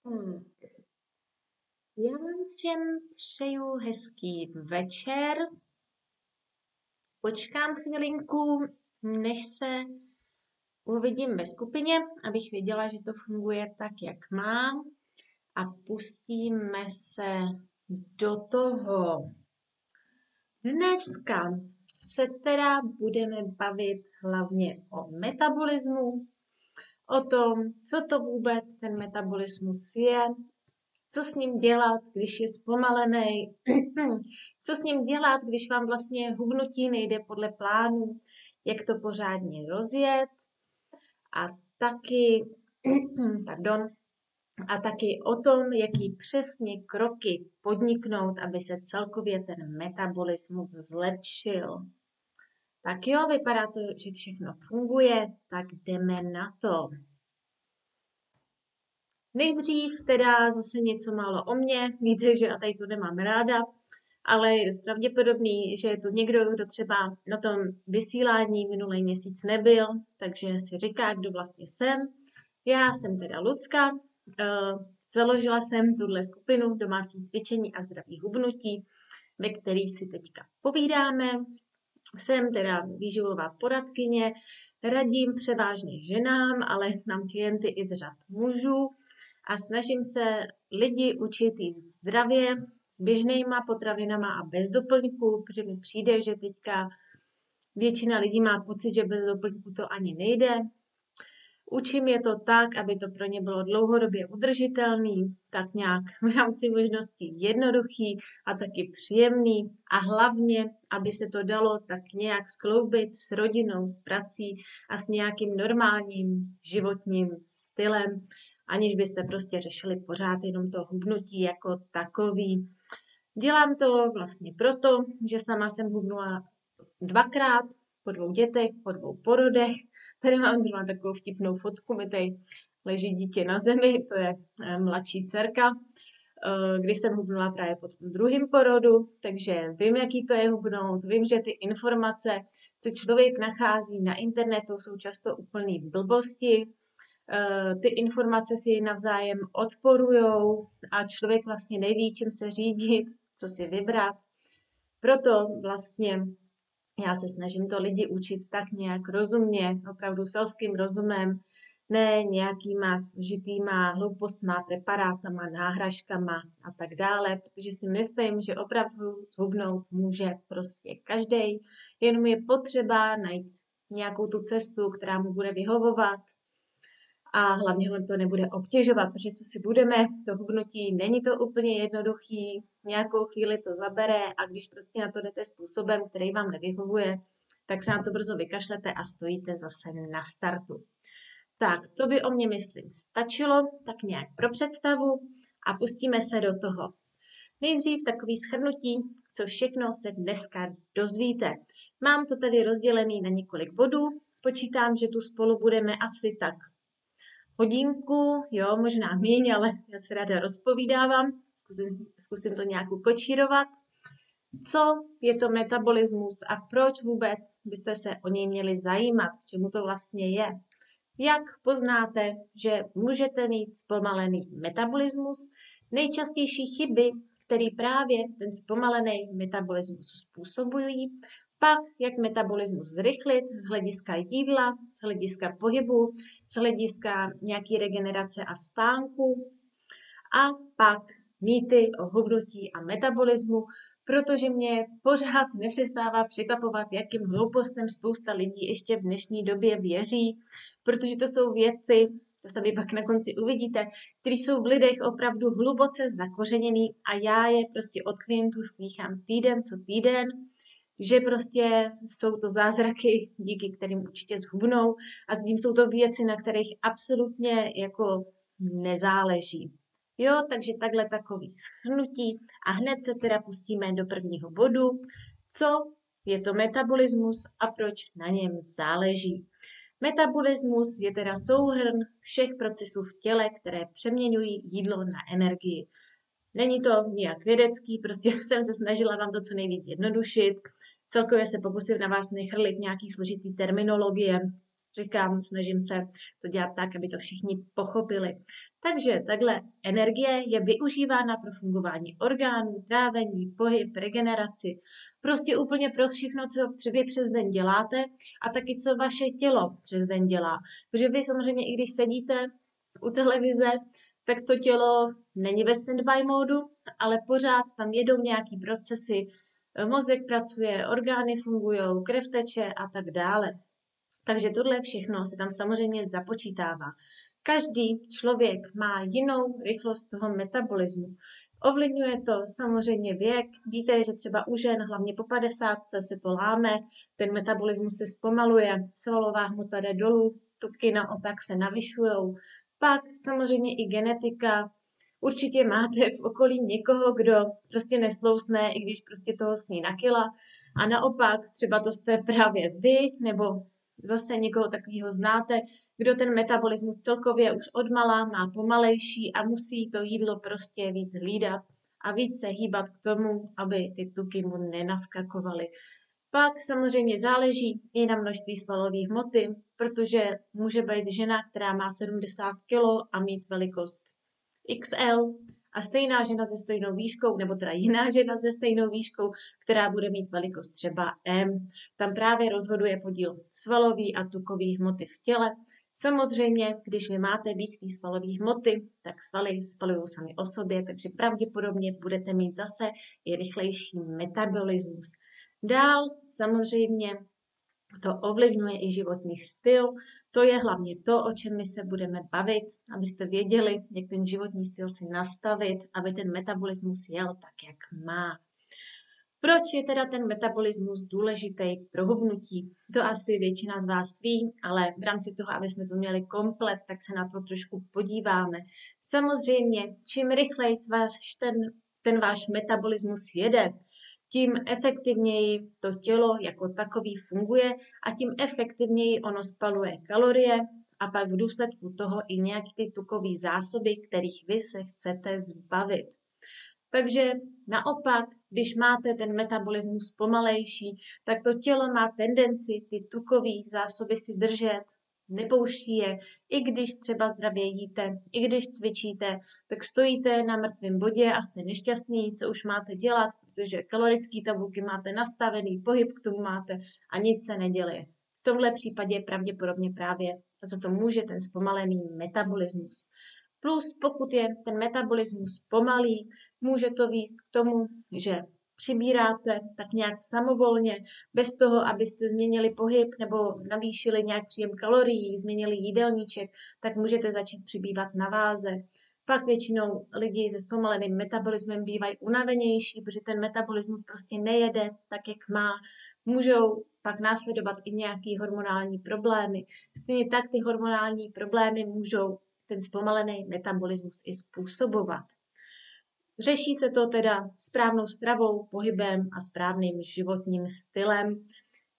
Hmm. Já vám všem přeju hezký večer. Počkám chvilinku, než se uvidím ve skupině, abych věděla, že to funguje tak, jak má. A pustíme se do toho. Dneska se teda budeme bavit hlavně o metabolismu, o tom, co to vůbec ten metabolismus je, co s ním dělat, když je zpomalený, co s ním dělat, když vám vlastně hubnutí nejde podle plánu, jak to pořádně rozjet a taky, a taky o tom, jaký přesně kroky podniknout, aby se celkově ten metabolismus zlepšil. Tak jo, vypadá to, že všechno funguje, tak jdeme na to. Nejdřív teda zase něco málo o mně. Víte, že já tady to nemám ráda, ale je dost pravděpodobný, že je tu někdo, kdo třeba na tom vysílání minulý měsíc nebyl, takže si říká, kdo vlastně jsem. Já jsem teda Lucka, založila jsem tuhle skupinu domácí cvičení a zdravý hubnutí, ve který si teďka povídáme. Jsem teda výživová poradkyně, radím převážně ženám, ale mám klienty i z řad mužů a snažím se lidi učit jíst zdravě, s běžnýma potravinama a bez doplňků, protože mi přijde, že teďka většina lidí má pocit, že bez doplňků to ani nejde. Učím je to tak, aby to pro ně bylo dlouhodobě udržitelný, tak nějak v rámci možností jednoduchý a taky příjemný a hlavně, aby se to dalo tak nějak skloubit s rodinou, s prací a s nějakým normálním životním stylem, aniž byste prostě řešili pořád jenom to hubnutí jako takový. Dělám to vlastně proto, že sama jsem hubnula 2krát, po 2 dětech, po 2 porodech. Tady mám zrovna takovou vtipnou fotku, mi tady leží dítě na zemi, to je mladší dcerka, kdy jsem hubnula právě po tom 2. porodu, takže vím, jaký to je hubnout, vím, že ty informace, co člověk nachází na internetu, jsou často úplný blbosti, ty informace si navzájem odporujou a člověk vlastně neví, čím se řídit, co si vybrat. Proto vlastně já se snažím to lidi učit tak nějak rozumně, opravdu selským rozumem, ne nějakýma složitýma hloupostma, preparátama, náhražkama a tak dále, protože si myslím, že opravdu zhubnout může prostě každej, jenom je potřeba najít nějakou tu cestu, která mu bude vyhovovat a hlavně ho to nebude obtěžovat, protože co si budeme, to hubnutí není to úplně jednoduchý, nějakou chvíli to zabere a když prostě na to jdete způsobem, který vám nevyhovuje, tak se na to brzo vykašlete a stojíte zase na startu. Tak, to by o mě, myslím, stačilo, tak nějak pro představu a pustíme se do toho. Nejdřív takový shrnutí, co všechno se dneska dozvíte. Mám to tady rozdělený na několik bodů, počítám, že tu spolu budeme asi tak hodinku, jo, možná míň, ale já se ráda rozpovídávám, zkusím to nějak ukočírovat. Co je to metabolismus a proč vůbec byste se o něj měli zajímat, k čemu to vlastně je? Jak poznáte, že můžete mít zpomalený metabolismus? Nejčastější chyby, které právě ten zpomalený metabolismus způsobují, pak jak metabolismus zrychlit z hlediska jídla, z hlediska pohybu, z hlediska nějaký regenerace a spánku a pak mýty o hubnutí a metabolismu, protože mě pořád nepřestává překvapovat, jakým hloupostem spousta lidí ještě v dnešní době věří, protože to jsou věci, to se vy pak na konci uvidíte, které jsou v lidech opravdu hluboce zakořeněný a já je prostě od klientů slýchám týden co týden, že prostě jsou to zázraky, díky kterým určitě zhubnou a s tím jsou to věci, na kterých absolutně jako nezáleží. Jo, takže takhle takový shrnutí a hned se teda pustíme do prvního bodu, co je to metabolismus a proč na něm záleží. Metabolismus je teda souhrn všech procesů v těle, které přeměňují jídlo na energii. Není to nijak vědecký, prostě jsem se snažila vám to co nejvíc jednodušit. Celkově se pokusím na vás nechrlit nějaký složitý terminologie, Říkám, snažím se to dělat tak, aby to všichni pochopili. Takže takhle energie je využívána pro fungování orgánů, trávení, pohyb, regeneraci. Prostě úplně pro všechno, co vy přes den děláte a taky co vaše tělo přes den dělá. Protože vy samozřejmě, i když sedíte u televize, tak to tělo není ve standby módu, ale pořád tam jedou nějaký procesy, mozek pracuje, orgány fungují, krev teče a tak dále. Takže tohle všechno se tam samozřejmě započítává. Každý člověk má jinou rychlost toho metabolismu. Ovlivňuje to samozřejmě věk. Víte, že třeba u žen, hlavně po 50 se to láme, ten metabolismus se zpomaluje, svalová hmota jde dolů, tuky naopak se navyšujou. Pak samozřejmě i genetika. Určitě máte v okolí někoho, kdo prostě neslousne, i když prostě toho sní na kila. A naopak, třeba to jste právě vy, nebo zase někoho takového znáte, kdo ten metabolismus celkově už odmala má pomalejší a musí to jídlo prostě víc hlídat a víc se hýbat k tomu, aby ty tuky mu nenaskakovaly. Pak samozřejmě záleží i na množství svalové hmoty, protože může být žena, která má 70 kg a mít velikost XL a stejná žena se stejnou výškou, nebo teda jiná žena se stejnou výškou, která bude mít velikost třeba M. Tam právě rozhoduje podíl svalový a tukový hmoty v těle. Samozřejmě, když vy máte víc té svalové hmoty, tak svaly spalují sami o sobě, takže pravděpodobně budete mít zase i rychlejší metabolismus. Dál samozřejmě to ovlivňuje i životní styl. To je hlavně to, o čem my se budeme bavit, abyste věděli, jak ten životní styl si nastavit, aby ten metabolismus jel tak, jak má. Proč je teda ten metabolismus důležitý pro hubnutí? To asi většina z vás ví, ale v rámci toho, aby jsme to měli komplet, tak se na to trošku podíváme. Samozřejmě, čím rychleji ten váš metabolismus jede, tím efektivněji to tělo jako takový funguje a tím efektivněji ono spaluje kalorie a pak v důsledku toho i nějaké ty tukové zásoby, kterých vy se chcete zbavit. Takže naopak, když máte ten metabolismus pomalejší, tak to tělo má tendenci ty tukové zásoby si držet, nepouští je, i když třeba zdravě jíte, i když cvičíte, tak stojíte na mrtvém bodě a jste nešťastný, co už máte dělat, protože kalorické tabulky máte nastavený, pohyb k tomu máte a nic se neděje. V tomhle případě pravděpodobně právě za to může ten zpomalený metabolismus. Plus pokud je ten metabolismus pomalý, může to vést k tomu, že přibíráte tak nějak samovolně, bez toho, abyste změnili pohyb nebo navýšili nějak příjem kalorií, změnili jídelníček, tak můžete začít přibývat na váze. Pak většinou lidi se zpomaleným metabolismem bývají unavenější, protože ten metabolismus prostě nejede tak, jak má. Můžou pak následovat i nějaké hormonální problémy. Stejně tak ty hormonální problémy můžou ten zpomalený metabolismus i způsobovat. Řeší se to teda správnou stravou, pohybem a správným životním stylem.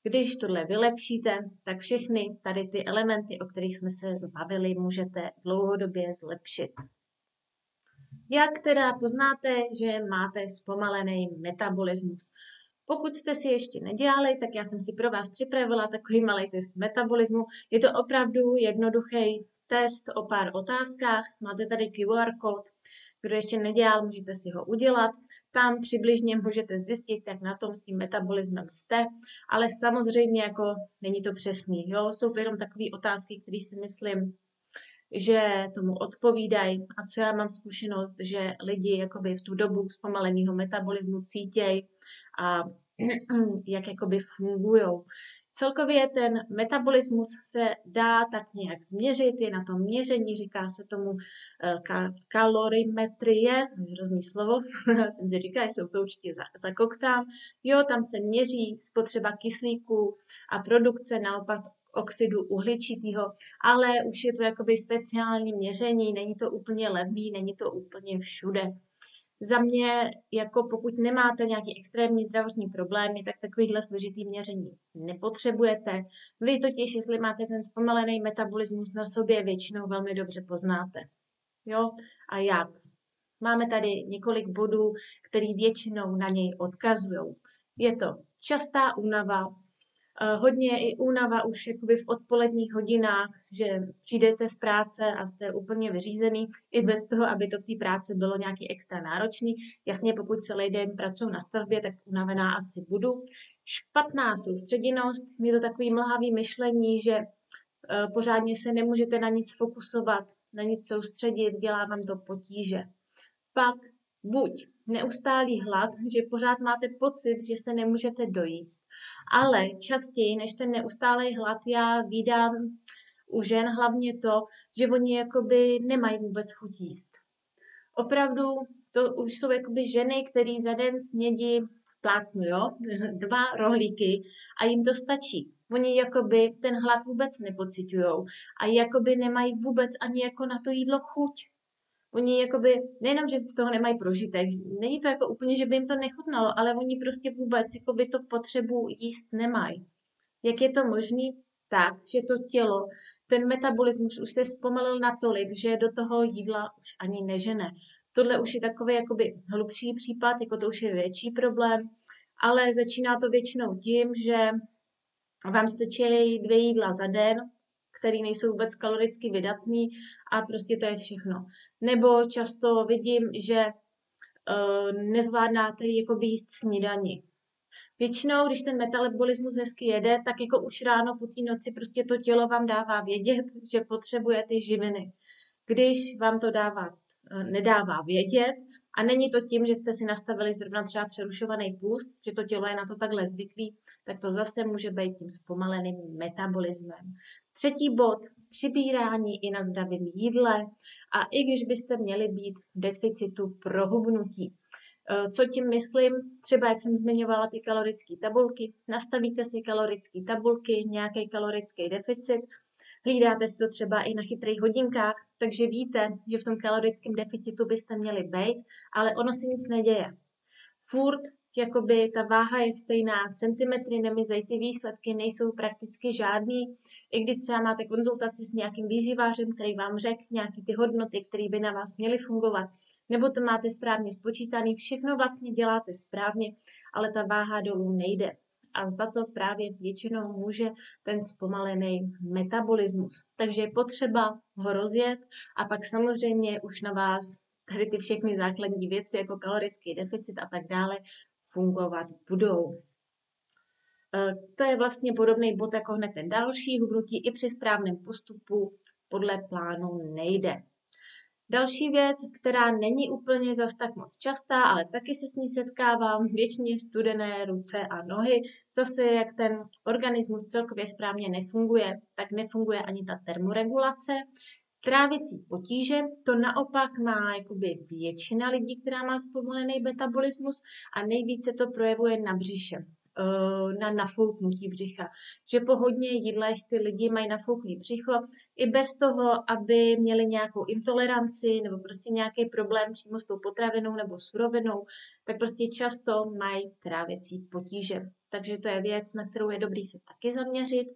Když tohle vylepšíte, tak všechny tady ty elementy, o kterých jsme se bavili, můžete dlouhodobě zlepšit. Jak teda poznáte, že máte zpomalený metabolismus? Pokud jste si ještě nedělali, tak já jsem si pro vás připravila takový malý test metabolismu. Je to opravdu jednoduchý test o pár otázkách. Máte tady QR kód. Kdo ještě nedělal, můžete si ho udělat. Tam přibližně můžete zjistit, jak na tom s tím metabolismem jste, ale samozřejmě jako není to přesný. Jo? Jsou to jenom takové otázky, které si myslím, že tomu odpovídají a co já mám zkušenost, že lidi jakoby v tu dobu zpomaleného metabolismu cítějí a jak jakoby fungujou. Celkově ten metabolismus se dá tak nějak změřit, je na tom měření, říká se tomu kalorimetrie, hrozný slovo, jsem si říkala, že se to určitě zakoktám. Jo, tam se měří spotřeba kyslíku a produkce naopak oxidu uhličitého, ale už je to jakoby speciální měření, není to úplně levný, není to úplně všude. Za mě, jako pokud nemáte nějaký extrémní zdravotní problémy, tak takovýhle složitý měření nepotřebujete. Vy totiž, jestli máte ten zpomalený metabolismus na sobě, většinou velmi dobře poznáte. Jo? A jak? Máme tady několik bodů, které většinou na něj odkazují. Je to častá únava, Hodně i únava už jakoby v odpoledních hodinách, že přijdete z práce a jste úplně vyřízený, i bez toho, aby to v té práci bylo nějaký extra náročný. Jasně, pokud celý den pracuji na stavbě, tak unavená asi budu. Špatná soustředěnost, je to takový mlhavý myšlení, že pořádně se nemůžete na nic fokusovat, na nic soustředit, dělá vám to potíže. Pak buď neustálý hlad, že pořád máte pocit, že se nemůžete dojíst, ale častěji než ten neustálý hlad já vídám u žen hlavně to, že oni jakoby nemají vůbec chuť jíst. Opravdu to už jsou jakoby ženy, které za den snědí plácnu, jo, 2 rohlíky a jim to stačí. Oni jakoby ten hlad vůbec nepociťujou a jakoby nemají vůbec ani jako na to jídlo chuť. Oni jakoby, nejenom, že z toho nemají prožitek, není to jako úplně, že by jim to nechutnalo, ale oni prostě vůbec jakoby to potřebu jíst nemají. Jak je to možný? Tak, že to tělo, ten metabolismus už se zpomalil natolik, že do toho jídla už ani nežene. Tohle už je takový jakoby hlubší případ, jako to už je větší problém, ale začíná to většinou tím, že vám stačí 2 jídla za den, který nejsou vůbec kaloricky vydatný a prostě to je všechno. Nebo často vidím, že nezvládnáte jakoby jíst snídani. Většinou, když ten metabolismus hezky jede, tak jako už ráno po té noci prostě to tělo vám dává vědět, že potřebuje ty živiny. Když vám to nedává vědět, a není to tím, že jste si nastavili zrovna třeba přerušovaný půst, že to tělo je na to takhle zvyklý, tak to zase může být tím zpomaleným metabolismem. 3. bod, přibírání i na zdravém jídle a i když byste měli být v deficitu prohubnutí. Co tím myslím? Třeba, jak jsem zmiňovala, ty kalorické tabulky. Nastavíte si kalorické tabulky, nějaký kalorický deficit, hlídáte si to třeba i na chytrých hodinkách, takže víte, že v tom kalorickém deficitu byste měli být, ale ono si nic neděje. Furt, jakoby ta váha je stejná, centimetry nemizejí, ty výsledky nejsou prakticky žádný, i když třeba máte konzultaci s nějakým výživářem, který vám řekl nějaký ty hodnoty, které by na vás měly fungovat, nebo to máte správně spočítaný, všechno vlastně děláte správně, ale ta váha dolů nejde. A za to právě většinou může ten zpomalený metabolismus. Takže je potřeba ho rozjet a pak samozřejmě už na vás tady ty všechny základní věci, jako kalorický deficit a tak dále, fungovat budou. To je vlastně podobný bod jako hned ten další, hubnutí i při správném postupu podle plánu nejde. Další věc, která není úplně zas tak moc častá, ale taky se s ní setkávám, věčně studené ruce a nohy. Zase, jak ten organismus celkově správně nefunguje, tak nefunguje ani ta termoregulace. Trávicí potíže, to naopak má jakoby většina lidí, která má zpomalený metabolismus a nejvíce to projevuje na břiše, na nafouknutí břicha. Že po hodně jídlech ty lidi mají nafouklý břicho i bez toho, aby měli nějakou intoleranci nebo prostě nějaký problém přímo s tou potravinou nebo surovinou, tak prostě často mají trávicí potíže. Takže to je věc, na kterou je dobrý se taky zaměřit.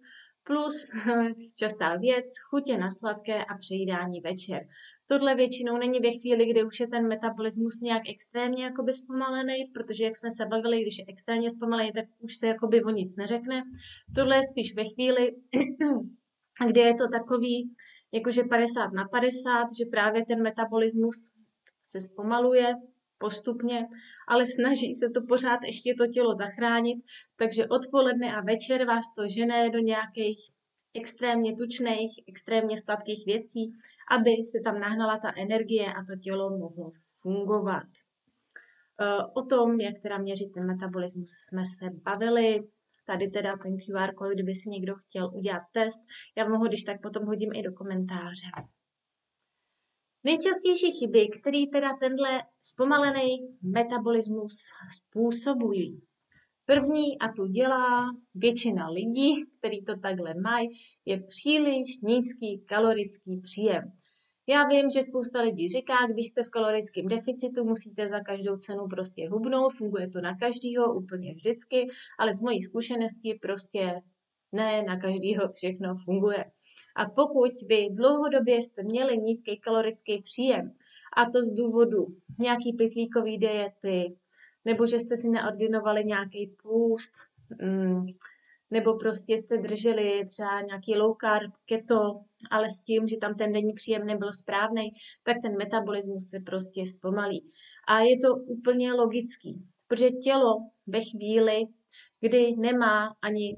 Plus častá věc, chutě na sladké a přejídání večer. Tohle většinou není ve chvíli, kdy už je ten metabolismus nějak extrémně jakoby zpomalený, protože jak jsme se bavili, když je extrémně zpomalený, tak už se jakoby o nic neřekne. Tohle je spíš ve chvíli, kdy je to takový, jakože 50/50, že právě ten metabolismus se zpomaluje postupně, ale snaží se to pořád ještě to tělo zachránit, takže odpoledne a večer vás to žene do nějakých extrémně tučných, extrémně sladkých věcí, aby se tam nahnala ta energie a to tělo mohlo fungovat. O tom, jak teda měřit ten metabolismus, jsme se bavili. Tady teda ten QR kód, kdyby si někdo chtěl udělat test, já vám ho když tak potom hodím i do komentáře. Nejčastější chyby, které teda tenhle zpomalený metabolismus způsobují. První, a tu dělá většina lidí, kteří to takhle mají, je příliš nízký kalorický příjem. Já vím, že spousta lidí říká, když jste v kalorickém deficitu, musíte za každou cenu prostě hubnout, funguje to na každýho úplně vždycky, ale z mojí zkušenosti prostě ne na každýho všechno funguje. A pokud vy dlouhodobě jste měli nízký kalorický příjem, a to z důvodu nějaký pytlíkový diety, nebo že jste si neordinovali nějaký půst, nebo prostě jste drželi třeba nějaký low carb, keto, ale s tím, že tam ten denní příjem nebyl správný, tak ten metabolismus se prostě zpomalí. A je to úplně logický, protože tělo ve chvíli, kdy nemá ani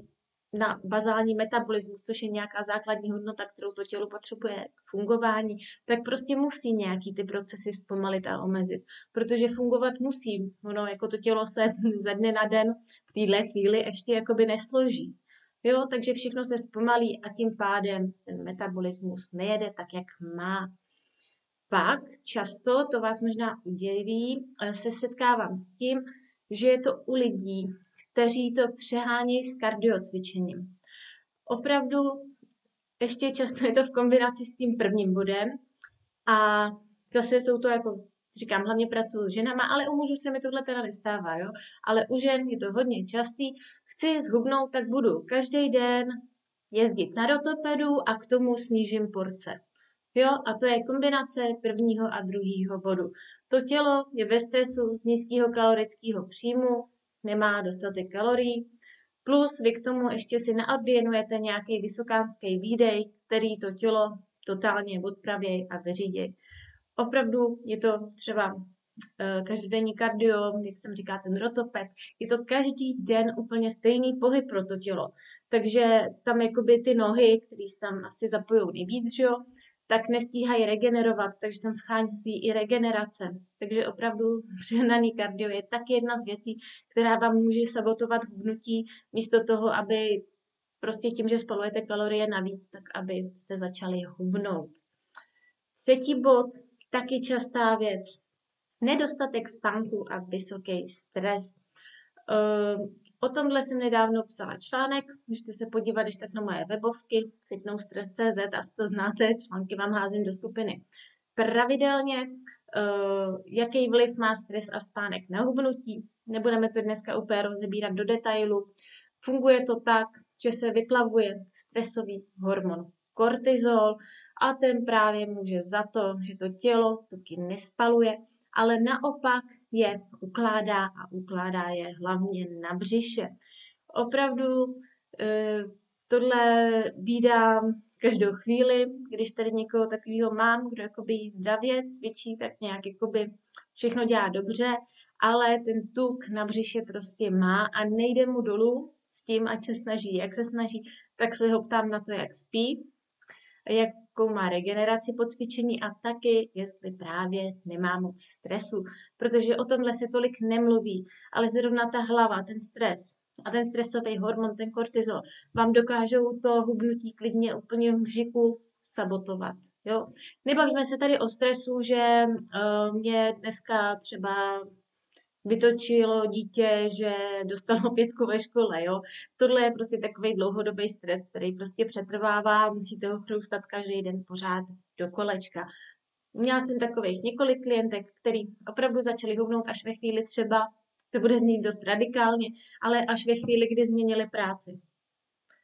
na bazální metabolismus, což je nějaká základní hodnota, kterou to tělo potřebuje k fungování, tak prostě musí nějaký ty procesy zpomalit a omezit, protože fungovat musí. Ono jako to tělo se ze dne na den v téhle chvíli ještě jakoby nesloží. Jo, takže všechno se zpomalí a tím pádem ten metabolismus nejede tak, jak má. Pak často, to vás možná udiví, se setkávám s tím, že je to u lidí, kteří to přehánějí s kardiocvičením. Opravdu ještě často je to v kombinaci s tím prvním bodem a zase jsou to jako, říkám, hlavně pracuji s ženama, ale u mužů se mi tohle teda nestává, jo. Ale u žen je to hodně častý. Chci zhubnout, tak budu každý den jezdit na rotopedu a k tomu snížím porce. Jo, a to je kombinace prvního a druhého bodu. To tělo je ve stresu z nízkého kalorického příjmu, nemá dostatek kalorií, plus vy k tomu ještě si naordinujete nějaký vysokánský výdej, který to tělo totálně odpraví a vyřídí. Opravdu je to třeba každodenní kardio, jak jsem říká, ten rotoped, je to každý den úplně stejný pohyb pro to tělo. Takže tam jakoby ty nohy, které se tam asi zapojou nejvíc, že jo, tak nestíhají regenerovat, takže tam schází i regenerace. Takže opravdu přehnaný kardio je taky jedna z věcí, která vám může sabotovat hubnutí, místo toho, aby prostě tím, že spalujete kalorie navíc, tak abyste začali hubnout. Třetí bod, taky častá věc, nedostatek spánku a vysoký stres. O tomhle jsem nedávno psala článek, můžete se podívat, když tak na moje webovky, fitnessstress.cz, asi to znáte, články vám házím do skupiny pravidelně. Jaký vliv má stres a spánek na hubnutí? Nebudeme to dneska úplně rozebírat do detailu. Funguje to tak, že se vyplavuje stresový hormon kortizol a ten právě může za to, že to tělo tuky nespaluje, ale naopak je ukládá je hlavně na břiše. Opravdu tohle vídám každou chvíli, když tady někoho takového mám, kdo jakoby jí zdravě cvičí, tak nějak jakoby všechno dělá dobře, ale ten tuk na břiše prostě má a nejde mu dolů s tím, ať se snaží, jak se snaží, tak se ho ptám na to, jak spí, jakou má regeneraci po cvičení a taky, jestli právě nemá moc stresu, protože o tomhle se tolik nemluví, ale zrovna ta hlava, ten stres a ten stresový hormon, ten kortizol, vám dokážou to hubnutí klidně úplně v žiku sabotovat. Jo? Nebavíme se tady o stresu, že mě dneska třeba vytočilo dítě, že dostalo 5 ve škole, jo. Tohle je prostě takový dlouhodobý stres, který prostě přetrvává, musíte ho chroustat každý den pořád do kolečka. Měla jsem takových několik klientek, který opravdu začali hubnout až ve chvíli třeba, to bude znít dost radikálně, ale až ve chvíli, kdy změnili práci.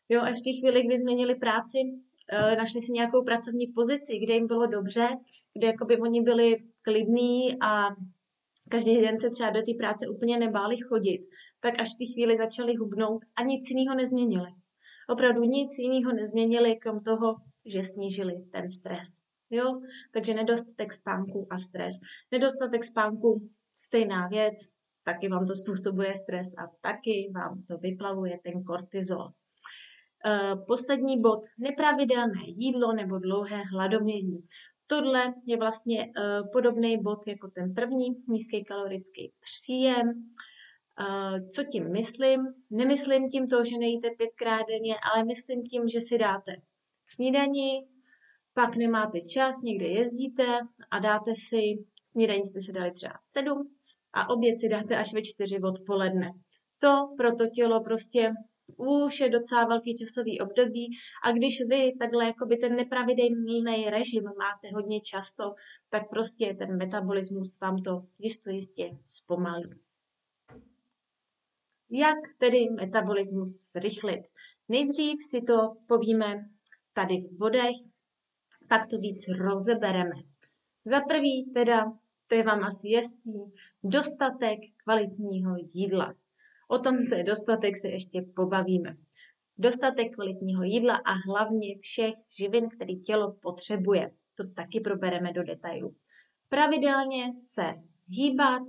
Jo, až v té chvíli, kdy změnili práci, našli si nějakou pracovní pozici, kde jim bylo dobře, kde jakoby oni byli klidní a každý den se třeba do té práce úplně nebáli chodit, tak až v té chvíli začali hubnout a nic jiného nezměnili. Opravdu nic jiného nezměnili, krom toho, že snížili ten stres. Jo? Takže nedostatek spánku a stres. Nedostatek spánku, stejná věc, taky vám to způsobuje stres a taky vám to vyplavuje ten kortizol. Poslední bod, nepravidelné jídlo nebo dlouhé hladovění. Tohle je vlastně podobný bod jako ten první, nízký kalorický příjem. Co tím myslím? Nemyslím tím to, že nejíte 5krát denně, ale myslím tím, že si dáte snídani, pak nemáte čas, někde jezdíte a dáte si, snídani jste si dali třeba v 7 a oběd si dáte až ve 4 odpoledne. To pro to tělo prostě už je docela velký časový období a když vy takhle jakoby ten nepravidelný režim máte hodně často, tak prostě ten metabolismus vám to jistě zpomalí. Jak tedy metabolismus zrychlit? Nejdřív si to povíme tady v bodech, pak to víc rozebereme. Za prvý teda, to je vám asi jasný, dostatek kvalitního jídla. O tom, co je dostatek, se ještě pobavíme. dostatek kvalitního jídla a hlavně všech živin, který tělo potřebuje. To taky probereme do detailu. Pravidelně se hýbat,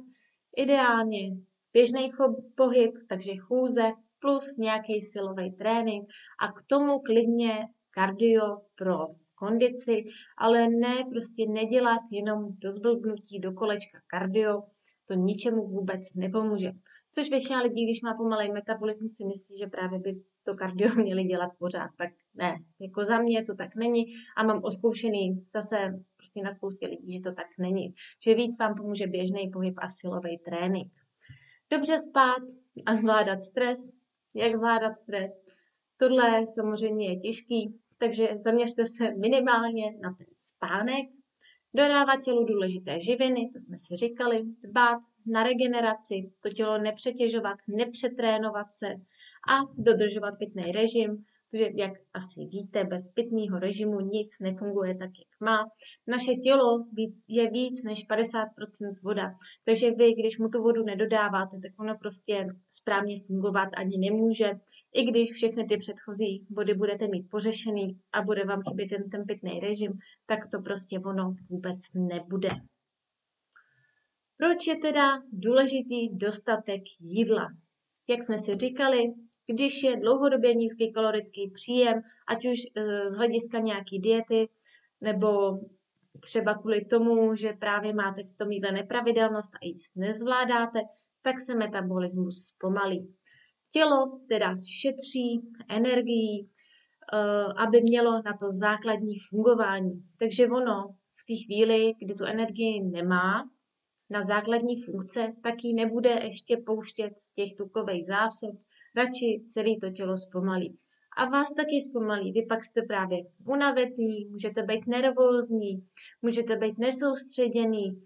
ideálně běžný pohyb, takže chůze plus nějaký silový trénink a k tomu klidně kardio pro kondici, ale ne prostě nedělat jenom do zblbnutí, do kolečka kardio, to ničemu vůbec nepomůže. Což většina lidí, když má pomalej metabolismus, si myslí, že právě by to kardio měli dělat pořád. Tak ne, jako za mě to tak není a mám oskoušený zase prostě na spoustě lidí, že to tak není. Že víc vám pomůže běžný pohyb a silový trénink. Dobře spát a zvládat stres. Jak zvládat stres? Tohle samozřejmě je těžký, takže zaměřte se minimálně na ten spánek, dodávat tělu důležité živiny, to jsme si říkali, dbát na regeneraci, to tělo nepřetěžovat, nepřetrénovat se a dodržovat pitný režim, protože jak asi víte, bez pitného režimu nic nefunguje tak, jak má. Naše tělo je víc než 50% voda, takže vy, když mu tu vodu nedodáváte, tak ono prostě správně fungovat ani nemůže. I když všechny ty předchozí body budete mít pořešený a bude vám chybět ten pitný režim, tak to prostě ono vůbec nebude. Proč je teda důležitý dostatek jídla? Jak jsme si říkali, když je dlouhodobě nízký kalorický příjem, ať už z hlediska nějaký diety, nebo třeba kvůli tomu, že právě máte v tom jídle nepravidelnost a jíst nezvládáte, tak se metabolismus zpomalí. Tělo teda šetří energií, aby mělo na to základní fungování. Takže ono v té chvíli, kdy tu energii nemá na základní funkce, tak ji nebude ještě pouštět z těch tukových zásob, radši celé to tělo zpomalí. A vás taky zpomalí. Vy pak jste právě unavený, můžete být nervózní, můžete být nesoustředěný,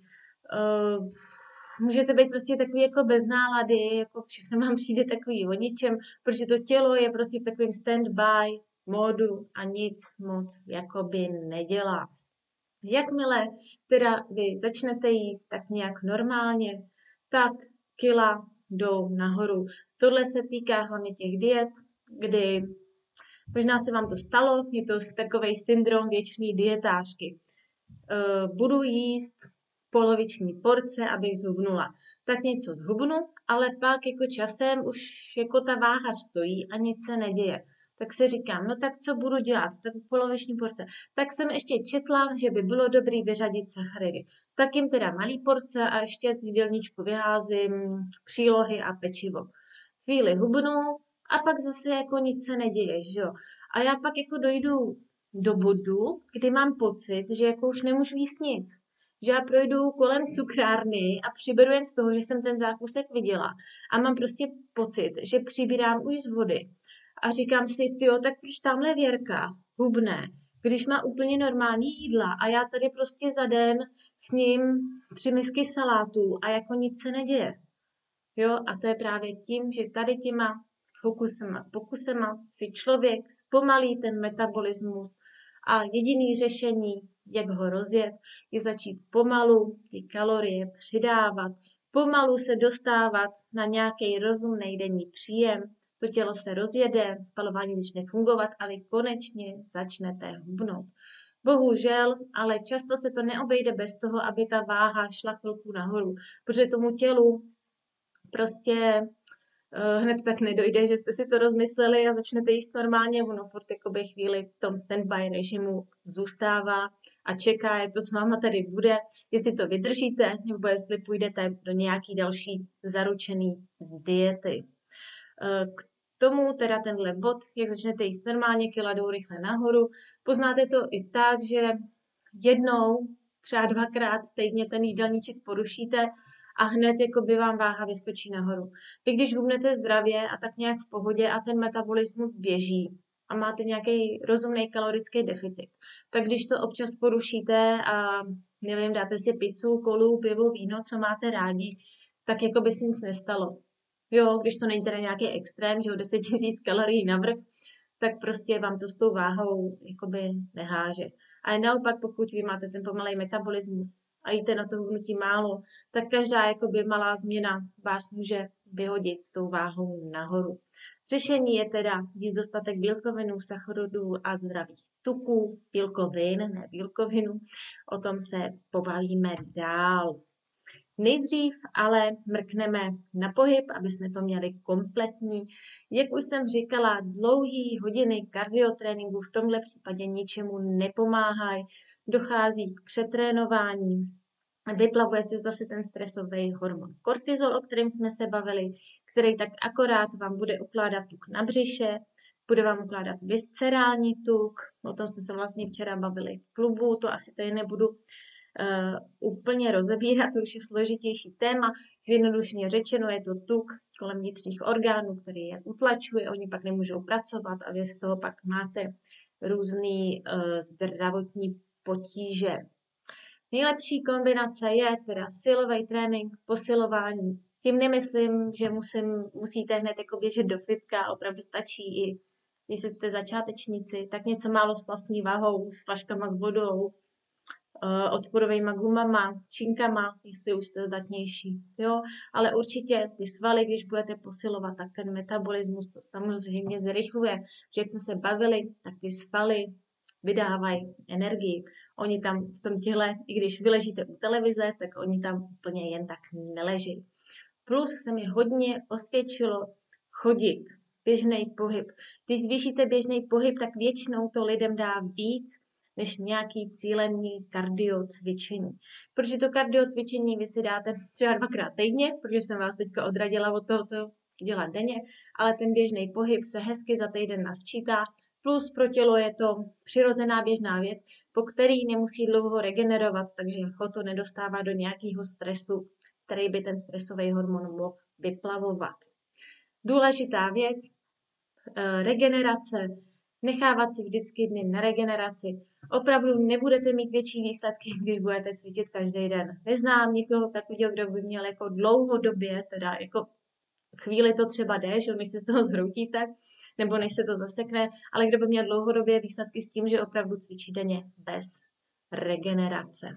můžete být prostě takový jako bez nálady, jako všechno vám přijde takový o ničem, protože to tělo je prostě v takovém stand-by módu a nic moc jakoby nedělá. Jakmile teda vy začnete jíst tak nějak normálně, tak kila jdou nahoru. Tohle se týká hlavně těch diet, kdy možná se vám to stalo, je to takovej syndrom věčný dietářky. Budu jíst poloviční porce, abych zhubnula. Tak něco zhubnu, ale pak jako časem už jako ta váha stojí a nic se neděje. Tak si říkám, no tak co budu dělat, tak poloviční porce. Tak jsem ještě četla, že by bylo dobrý vyřadit sacharidy. Tak jim teda malý porce a ještě z jídelníčku vyházím přílohy a pečivo. Chvíli hubnu a pak zase jako nic se neděje, že jo. A já pak jako dojdu do bodu, kdy mám pocit, že jako už nemůžu jíst nic. Že já projdu kolem cukrárny a přiberu jen z toho, že jsem ten zákusek viděla. A mám prostě pocit, že přibírám už z vody. A říkám si, tyjo, tak proč tamhle Věrka hubne, když má úplně normální jídla a já tady prostě za den s ním 3 misky salátů a jako nic se neděje. Jo, a to je právě tím, že tady těma pokusema si člověk zpomalí ten metabolismus a jediný řešení, jak ho rozjet, je začít pomalu ty kalorie přidávat, pomalu se dostávat na nějaký rozumný denní příjem, to tělo se rozjede, spalování začne fungovat a vy konečně začnete hubnout. Bohužel, ale často se to neobejde bez toho, aby ta váha šla chvilku nahoru, protože tomu tělu prostě hned tak nedojde, že jste si to rozmysleli a začnete jíst normálně, ono furt jakoby chvíli v tom standby režimu zůstává a čeká, jak to s váma tady bude, jestli to vydržíte, nebo jestli půjdete do nějaký další zaručený diety. K tomu teda tenhle bod, jak začnete jíst normálně, kila jdou rychle nahoru, poznáte to i tak, že jednou, třeba 2krát týdně ten jídelníček porušíte a hned jako by vám váha vyskočí nahoru. Vy když hubnete zdravě a tak nějak v pohodě a ten metabolismus běží a máte nějaký rozumný kalorický deficit, tak když to občas porušíte a nevím, dáte si pizzu, kolu, pivo, víno, co máte rádi, tak jako by si nic nestalo. Jo, když to není teda nějaký extrém, že o 10 000 kalorií navrch, tak prostě vám to s tou váhou jakoby neháže. A naopak, pokud vy máte ten pomalej metabolismus a jíte na to hubnutí málo, tak každá jakoby malá změna vás může vyhodit s tou váhou nahoru. Řešení je teda jíst dostatek bílkovinů, sacharodů a zdravých tuků, bílkovin, ne bílkovinu. O tom se pobavíme dál. Nejdřív ale mrkneme na pohyb, aby jsme to měli kompletní. Jak už jsem říkala, dlouhé hodiny kardiotréninku v tomhle případě ničemu nepomáhají. Dochází k přetrénování. Vyplavuje se zase ten stresový hormon kortizol, o kterém jsme se bavili, který tak akorát vám bude ukládat tuk na břiše, bude vám ukládat viscerální tuk, o tom jsme se vlastně včera bavili v klubu, to asi tady nebudu úplně rozebírat, to už je složitější téma. Zjednodušeně řečeno je to tuk kolem vnitřních orgánů, který je utlačuje, oni pak nemůžou pracovat a vy z toho pak máte různý zdravotní potíže. Nejlepší kombinace je teda silový trénink, posilování. Tím nemyslím, že musíte hned jako běžet do fitka, opravdu stačí i, jestli jste začátečníci, tak něco málo s vlastní váhou, s flaškama s vodou, odporovejma gumama, činkama, jestli už jste zdatnější, jo, ale určitě ty svaly, když budete posilovat, tak ten metabolismus to samozřejmě zrychluje, protože jak jsme se bavili, tak ty svaly vydávají energii. Oni tam v tom těle, i když vy ležíte u televize, tak oni tam úplně jen tak neleží. Plus se mi hodně osvědčilo chodit, běžný pohyb. Když zvýšíte běžný pohyb, tak většinou to lidem dá víc, než nějaký cílený kardio cvičení. Protože to kardio cvičení vy si dáte třeba 2krát týdně, protože jsem vás teďka odradila od toho dělat denně, ale ten běžný pohyb se hezky za týden nasčítá, plus pro tělo je to přirozená běžná věc, po který nemusí dlouho regenerovat, takže ho to nedostává do nějakého stresu, který by ten stresový hormon mohl vyplavovat. Důležitá věc, regenerace, nechávat si vždycky dny na regeneraci. Opravdu nebudete mít větší výsledky, když budete cvičit každý den. Neznám nikoho takového, kdo by měl jako dlouhodobě, teda jako chvíli to třeba jde, že než se z toho zhroutíte, nebo než se to zasekne, ale kdo by měl dlouhodobě výsledky s tím, že opravdu cvičí denně bez regenerace.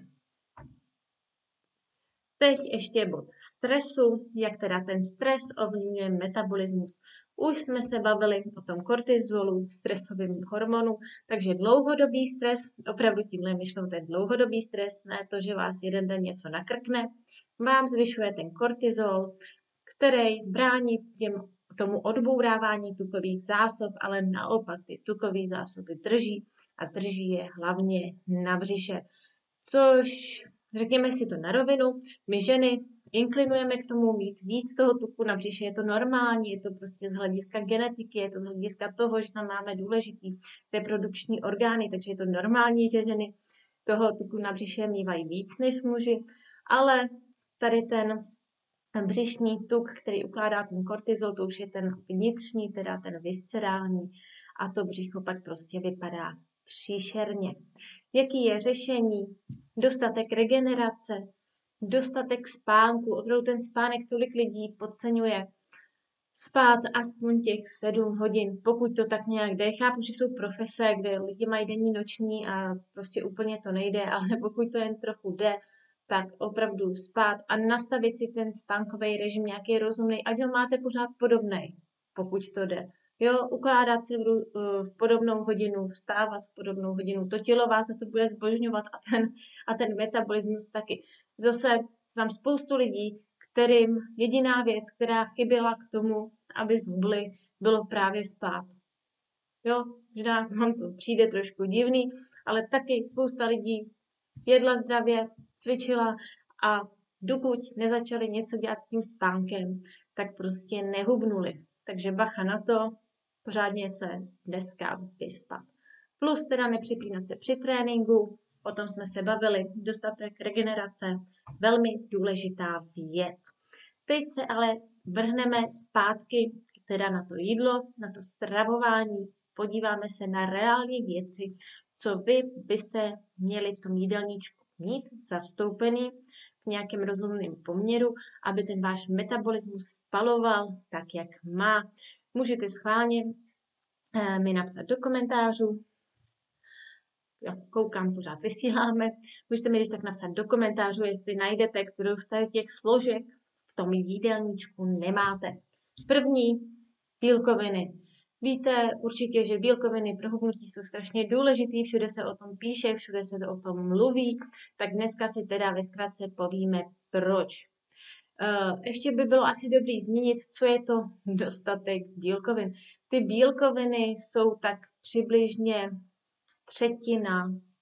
Teď ještě bod stresu, jak teda ten stres ovlivňuje metabolismus. Už jsme se bavili o tom kortizolu, stresovém hormonu, takže dlouhodobý stres, opravdu tímhle myšlou ten dlouhodobý stres, ne to, že vás jeden den něco nakrkne, vám zvyšuje ten kortizol, který brání tomu odbourávání tukových zásob, ale naopak ty tukové zásoby drží a drží je hlavně na břiše, což řekněme si to na rovinu, my ženy inklinujeme k tomu mít víc toho tuku na břiše, je to normální, je to prostě z hlediska genetiky, je to z hlediska toho, že tam máme důležitý reprodukční orgány, takže je to normální, že ženy toho tuku na břiše mívají víc než muži, ale tady ten břišní tuk, který ukládá ten kortizol, to už je ten vnitřní, teda ten viscerální a to břicho pak prostě vypadá příšerně. Jaký je řešení? Dostatek regenerace, dostatek spánku. Opravdu ten spánek tolik lidí podceňuje. Spát aspoň těch 7 hodin, pokud to tak nějak jde. Chápu, že jsou profese, kde lidi mají denní, noční a prostě úplně to nejde, ale pokud to jen trochu jde, tak opravdu spát a nastavit si ten spánkový režim nějaký rozumný, ať ho máte pořád podobný, pokud to jde. Jo, ukládat si v podobnou hodinu, vstávat v podobnou hodinu, to tělo vás za to bude zbožňovat a ten metabolismus taky. Zase znám spoustu lidí, kterým jediná věc, která chyběla k tomu, aby zhubli, bylo právě spát. Jo, že vám to přijde trošku divný, ale taky spousta lidí jedla zdravě, cvičila a dokud nezačali něco dělat s tím spánkem, tak prostě nehubnuli. Takže bacha na to, pořádně se dneska vyspat. Plus teda nepřipínat se při tréninku, o tom jsme se bavili, dostatek regenerace, velmi důležitá věc. Teď se ale vrhneme zpátky teda na to jídlo, na to stravování, podíváme se na reální věci, co vy byste měli v tom jídelníčku mít zastoupený v nějakém rozumném poměru, aby ten váš metabolismus spaloval tak, jak má. Můžete schválně mi napsat do komentářů. Jo, koukám, pořád vysíláme. Můžete mi když tak napsat do komentářů, jestli najdete, kterou z těch složek v tom jídelníčku nemáte. První Bílkoviny. Víte určitě, že bílkoviny pro hubnutí jsou strašně důležitý, všude se o tom píše, všude se o tom mluví, tak dneska si teda ve zkratce povíme proč. Ještě by bylo asi dobrý zmínit, co je to dostatek bílkovin. Ty bílkoviny jsou tak přibližně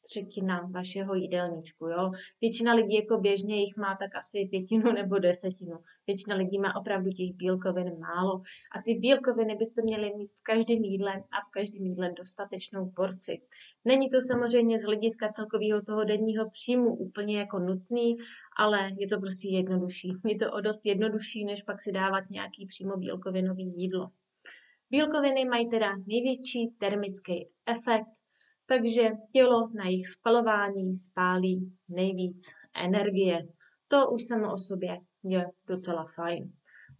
třetina vašeho jídelníčku, jo. Většina lidí jako běžně jich má tak asi 1/5 nebo 1/10. Většina lidí má opravdu těch bílkovin málo. A ty bílkoviny byste měli mít v každém jídle a v každém jídle dostatečnou porci. Není to samozřejmě z hlediska celkového toho denního příjmu úplně jako nutný, ale je to prostě jednodušší. Je to o dost jednodušší, než pak si dávat nějaký přímo bílkovinový jídlo. Bílkoviny mají teda největší termický efekt, takže tělo na jejich spalování spálí nejvíc energie. To už samo o sobě je docela fajn.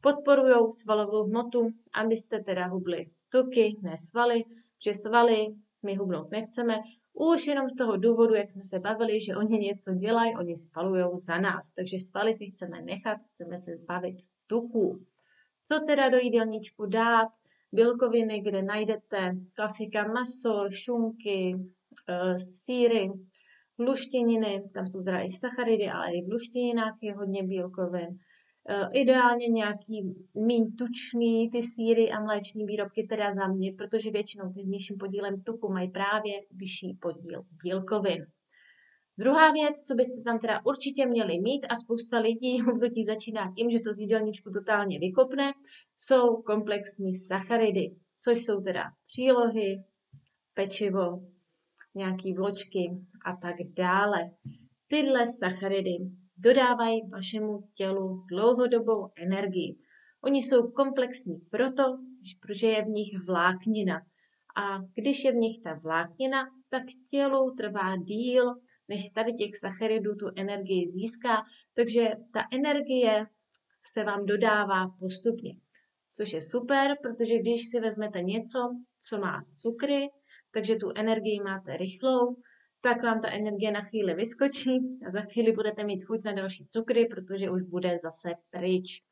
Podporujou svalovou hmotu, abyste teda hubli tuky, ne svaly, protože svaly my hubnout nechceme, už jenom z toho důvodu, jak jsme se bavili, že oni něco dělají, oni spalujou za nás, takže svaly si chceme nechat, chceme se zbavit tuků. Co teda do jídelníčku dát? Bílkoviny, kde najdete klasika maso, šunky, sýry, luštěniny, tam jsou teda i sacharidy, ale i v luštěninách je hodně bílkovin. Ideálně nějaký míň tučný, ty sýry a mléčné výrobky teda za mě, protože většinou ty s nižším podílem tuku mají právě vyšší podíl bílkovin. Druhá věc, co byste tam teda určitě měli mít a spousta lidí hubnutí začíná tím, že to z jídelníčku totálně vykopne, jsou komplexní sacharidy, což jsou teda přílohy, pečivo, nějaký vločky a tak dále. Tyhle sacharidy dodávají vašemu tělu dlouhodobou energii. Oni jsou komplexní proto, protože je v nich vláknina. A když je v nich ta vláknina, tak tělu trvá díl, než z tady těch sacharidů tu energii získá, takže ta energie se vám dodává postupně. Což je super, protože když si vezmete něco, co má cukry, takže tu energii máte rychlou, tak vám ta energie na chvíli vyskočí a za chvíli budete mít chuť na další cukry, protože už bude zase pryč.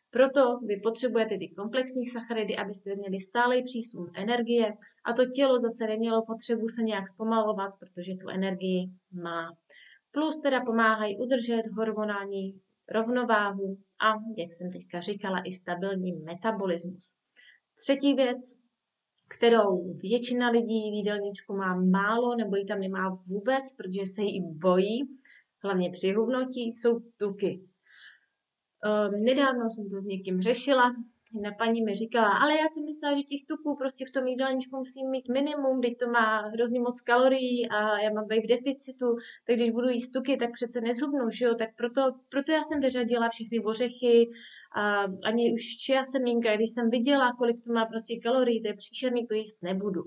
Proto vy potřebujete ty komplexní sacharidy, abyste měli stálý přísun energie a to tělo zase nemělo potřebu se nějak zpomalovat, protože tu energii má. Plus teda pomáhají udržet hormonální rovnováhu a, jak jsem teďka říkala, i stabilní metabolismus. Třetí věc, kterou většina lidí v jídelníčku má málo nebo ji tam nemá vůbec, protože se jí bojí, hlavně při hubnutí, jsou tuky. Nedávno jsem to s někým řešila, jedna paní mi říkala, ale já si myslela, že těch tuků prostě v tom jídelníčku musím mít minimum, teď to má hrozně moc kalorií a já mám být v deficitu, tak když budu jíst tuky, tak přece nezhubnu, že jo, tak proto já jsem vyřadila všechny ořechy a ani už chia semínka, když jsem viděla, kolik to má prostě kalorií, to je příšerný, to jíst nebudu.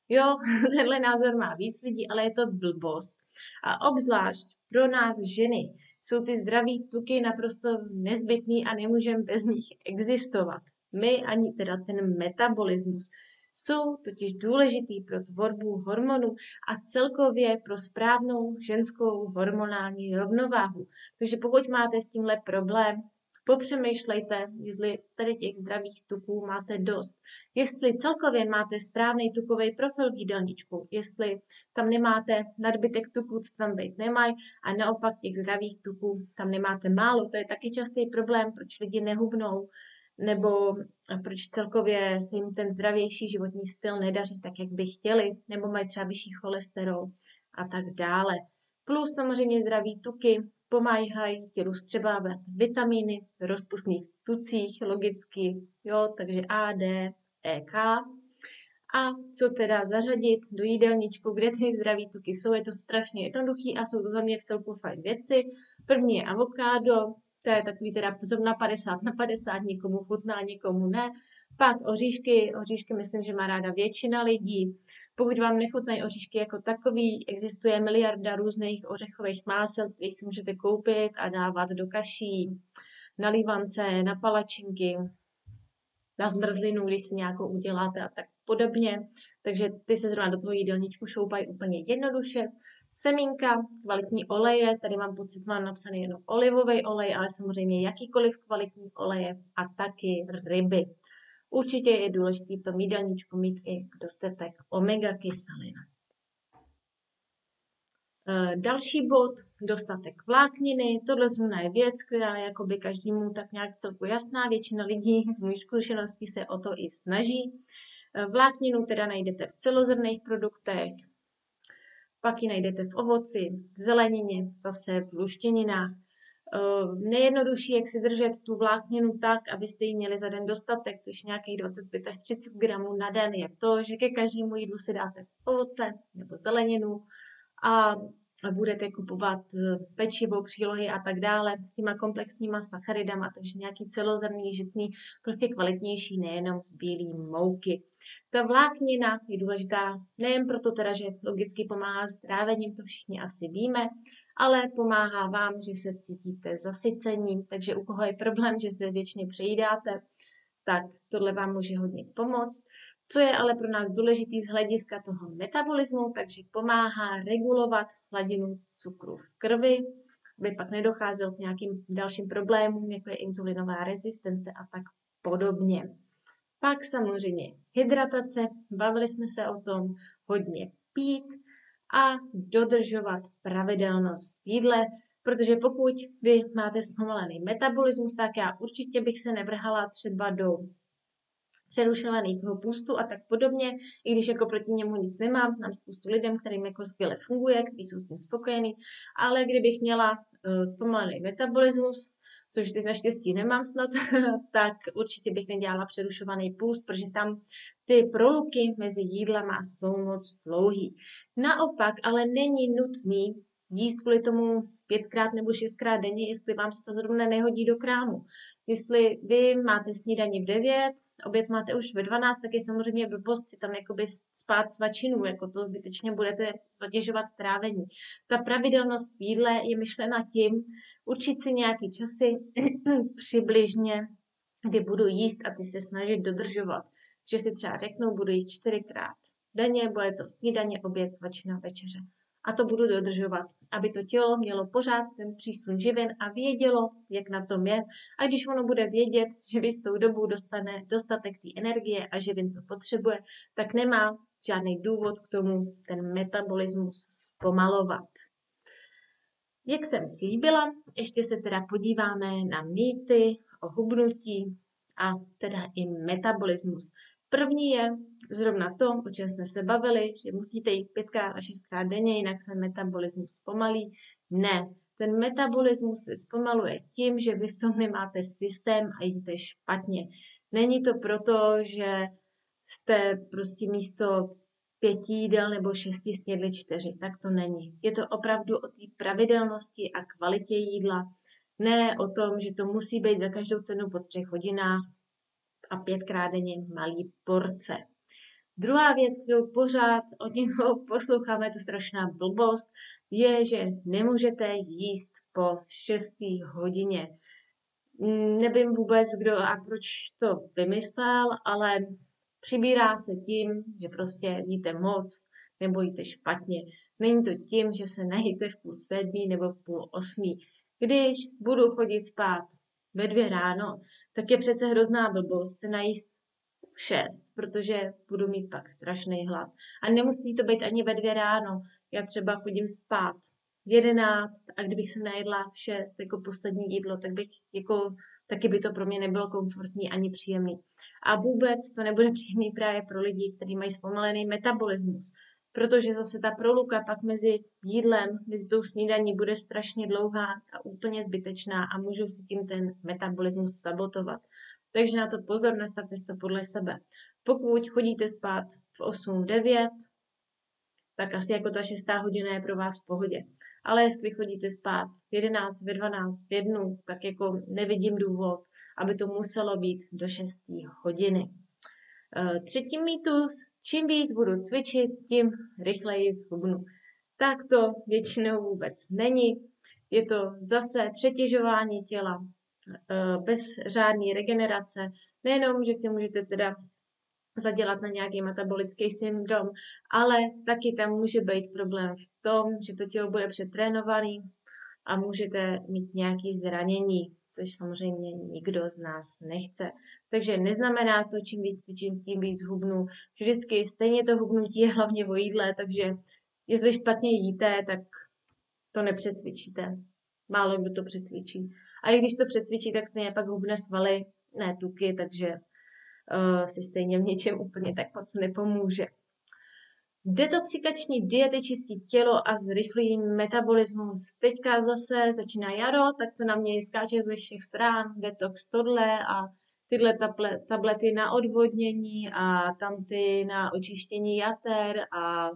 Jo, tenhle názor má víc lidí, ale je to blbost. A obzvlášť pro nás ženy jsou ty zdraví tuky naprosto nezbytný a nemůžeme bez nich existovat. My ani teda ten metabolismus jsou totiž důležitý pro tvorbu hormonů a celkově pro správnou ženskou hormonální rovnováhu. Takže pokud máte s tímhle problém, popřemýšlejte, jestli tady těch zdravých tuků máte dost. Jestli celkově máte správný tukový profil v jídelníčku, jestli tam nemáte nadbytek tuků, co tam být nemají, a naopak těch zdravých tuků tam nemáte málo. To je taky častý problém, proč lidi nehubnou, nebo proč celkově se jim ten zdravější životní styl nedaří tak, jak by chtěli, nebo mají třeba vyšší cholesterol a tak dále. Plus samozřejmě zdraví tuky pomáhají tělu vstřebávat vitamíny v rozpustných tucích, logicky, jo, takže A, D, E, K. A co teda zařadit do jídelníčku, kde ty zdraví tuky jsou, je to strašně jednoduchý a jsou to za mě v celku fajn věci. První je avokádo, to je takový teda zrovna 50/50, někomu chutná, někomu ne. Pak oříšky myslím, že má ráda většina lidí. Pokud vám nechutnají oříšky jako takový, existuje miliarda různých ořechových másel, které si můžete koupit a dávat do kaší, na lívance, na palačinky, na zmrzlinu, když si nějakou uděláte a tak podobně. Takže ty se zrovna do toho jídelníčku šoupají úplně jednoduše. Semínka, kvalitní oleje, tady mám pocit, mám napsaný jenom olivový olej, ale samozřejmě jakýkoliv kvalitní oleje a taky ryby. Určitě je důležité v tom jídelníčku mít i dostatek omega kyselin. Další bod, dostatek vlákniny. Tohle zrovna je věc, která je jakoby každému tak nějak celku jasná. Většina lidí z mých zkušeností se o to i snaží. Vlákninu teda najdete v celozrnných produktech, pak ji najdete v ovoci, v zelenině, zase v luštěninách. Nejjednodušší, jak si držet tu vlákninu tak, abyste ji měli za den dostatek, což nějakých 25 až 30 gramů na den, je to, že ke každému jídlu si dáte ovoce nebo zeleninu a budete kupovat pečivo, přílohy a tak dále s těma komplexníma sacharidama, takže nějaký celozrnný, žitný, prostě kvalitnější, nejenom z bílé mouky. Ta vláknina je důležitá nejen proto teda, že logicky pomáhá s trávením, to všichni asi víme, ale pomáhá vám, že se cítíte zasycení, takže u koho je problém, že se většině přejídáte, tak tohle vám může hodně pomoct. Co je ale pro nás důležitý z hlediska toho metabolismu, takže pomáhá regulovat hladinu cukru v krvi, aby pak nedocházelo k nějakým dalším problémům, jako je inzulinová rezistence a tak podobně. Pak samozřejmě hydratace, bavili jsme se o tom, hodně pít a dodržovat pravidelnost v jídle, protože pokud vy máte zpomalený metabolismus, tak já určitě bych se nevrhala třeba do přerušovaného půstu a tak podobně, i když jako proti němu nic nemám, znám spoustu lidem, kterým jako skvěle funguje, kteří jsou s tím spokojení, ale kdybych měla zpomalený metabolismus, což teď naštěstí nemám snad, tak určitě bych nedělala přerušovaný půst, protože tam ty proluky mezi jídlama jsou moc dlouhý. Naopak, ale není nutný jíst kvůli tomu 5krát nebo 6krát denně, jestli vám se to zrovna nehodí do krámu. Jestli vy máte snídani v 9, oběd máte už ve 12, tak je samozřejmě blbost si tam jakoby spát svačinu, jako to zbytečně budete zatěžovat trávení. Ta pravidelnost v jídle je myšlena tím, určit si nějaký časy přibližně, kdy budu jíst a ty se snažit dodržovat. Že si třeba řeknu, budu jíst 4krát denně, bude to snídaně, oběd, svačina, večeře. A to budu dodržovat, aby to tělo mělo pořád ten přísun živin a vědělo, jak na tom je. A když ono bude vědět, že v jistou dobu dostane dostatek té energie a živin, co potřebuje, tak nemá žádný důvod k tomu ten metabolismus zpomalovat. Jak jsem slíbila, ještě se teda podíváme na mýty o hubnutí a teda i metabolismus. První je zrovna to, o čem jsme se bavili, že musíte jíst 5krát a 6krát denně, jinak se metabolismus zpomalí. Ne, ten metabolismus se zpomaluje tím, že vy v tom nemáte systém a jíte špatně. Není to proto, že jste prostě místo 5 jídel nebo 6 snědli 4, tak to není. Je to opravdu o té pravidelnosti a kvalitě jídla, ne o tom, že to musí být za každou cenu po 3 hodinách a 5krát denně malý porce. Druhá věc, kterou pořád od něho posloucháme, je to strašná blbost, je, že nemůžete jíst po 6. hodině. Nevím vůbec, kdo a proč to vymyslel, ale přibírá se tím, že prostě jíte moc nebo jíte špatně. Není to tím, že se najíte v 6:30 nebo v 7:30. Když budu chodit spát ve 2 ráno, tak je přece hrozná blbost se najíst v 6, protože budu mít pak strašný hlad. A nemusí to být ani ve 2 ráno. Já třeba chodím spát v 11 a kdybych se najedla v 6 jako poslední jídlo, tak bych jako taky by to pro mě nebylo komfortní ani příjemný. A vůbec to nebude příjemný právě pro lidi, kteří mají zpomalený metabolismus, protože zase ta proluka pak mezi jídlem, mezi tou snídaní bude strašně dlouhá a úplně zbytečná a můžou si tím ten metabolismus sabotovat. Takže na to pozor, nastavte si to podle sebe. Pokud chodíte spát v 8-9, tak asi jako ta 6. hodina je pro vás v pohodě. Ale jestli chodíte spát v 11, ve 12, v 1, tak jako nevidím důvod, aby to muselo být do 6. hodiny. Třetí mýtus, čím víc budu cvičit, tím rychleji zhubnu. Tak to většinou vůbec není. Je to zase přetěžování těla bez řádné regenerace. Nejenom, že si můžete teda zadělat na nějaký metabolický syndrom, ale taky tam může být problém v tom, že to tělo bude přetrénovaný, a můžete mít nějaké zranění, což samozřejmě nikdo z nás nechce. Takže neznamená to, čím víc cvičím, tím víc hubnu. Vždycky stejně to hubnutí je hlavně o jídle, takže jestli špatně jíte, tak to nepřecvičíte. Málo kdo to přecvičí. A i když to přecvičí, tak stejně pak hubne svaly, ne tuky, takže si stejně v něčem úplně tak moc nepomůže. Detoxikační diety čistí tělo a zrychlují metabolismus. Teďka zase začíná jaro, tak to na mě skáče ze všech stran, detox tohle a tyhle tablety na odvodnění a tam ty na očištění jater a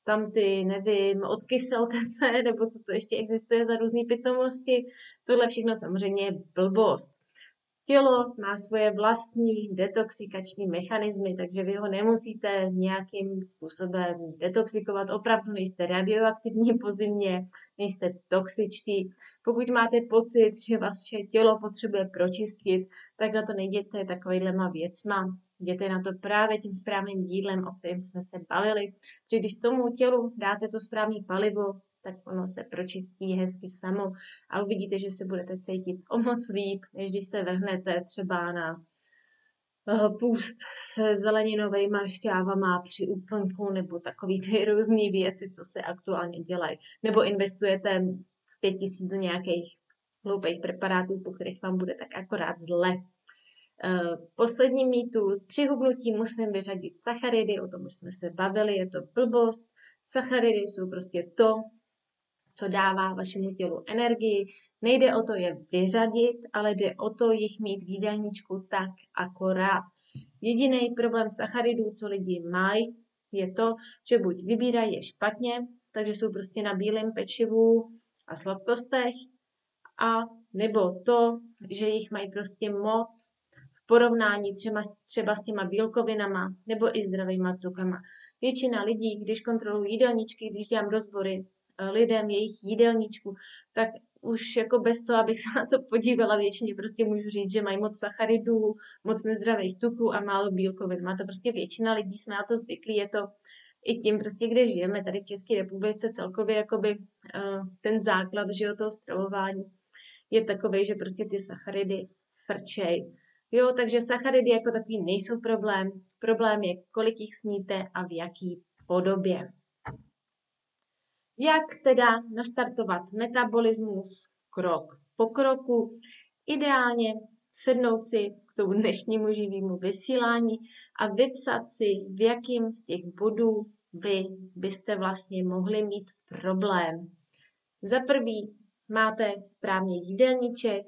tam ty, nevím, odkyselte se, nebo co to ještě existuje za různý pitomosti. Tohle všechno samozřejmě je blbost. Tělo má svoje vlastní detoxikační mechanismy, takže vy ho nemusíte nějakým způsobem detoxikovat. Opravdu nejste radioaktivní po zimě, nejste toxičtí. Pokud máte pocit, že vaše tělo potřebuje pročistit, tak na to nejděte takovýhlema věcma. Jděte na to právě tím správným jídlem, o kterém jsme se bavili. Protože když tomu tělu dáte to správné palivo, tak ono se pročistí hezky samo a uvidíte, že se budete cítit o moc líp, než když se vrhnete třeba na půst se zeleninovejma šťávama při úplňku nebo takový ty různý věci, co se aktuálně dělají. Nebo investujete 5000 do nějakých hloupých preparátů, po kterých vám bude tak akorát zle. Poslední mýtus, při hubnutí musím vyřadit sacharidy, o tom už jsme se bavili, je to blbost. Sacharidy jsou prostě to, co dává vašemu tělu energii. Nejde o to je vyřadit, ale jde o to jich mít v jídelníčku tak akorát. Jediný problém sacharidů, co lidi mají, je to, že buď vybírají je špatně, takže jsou prostě na bílém pečivu a sladkostech, a nebo to, že jich mají prostě moc v porovnání třeba s těma bílkovinama nebo i zdravýma tukama. Většina lidí, když kontrolují jídelníčky, když dělám rozbory lidem jejich jídelníčku, tak už jako bez toho, abych se na to podívala, většině prostě můžu říct, že mají moc sacharidů, moc nezdravých tuků a málo bílkovin. Má to prostě většina lidí, jsme na to zvyklí, je to i tím prostě, kde žijeme, tady v České republice celkově jakoby ten základ, že jo, toho stravování je takový, že prostě ty sacharidy frčej. Jo, takže sacharidy jako takový nejsou problém. Problém je, kolik jich sníte a v jaký podobě. Jak teda nastartovat metabolismus krok po kroku? Ideálně sednout si k tomu dnešnímu živému vysílání a vypsat si, v jakým z těch bodů vy byste vlastně mohli mít problém. Za prvý máte správně jídelníček,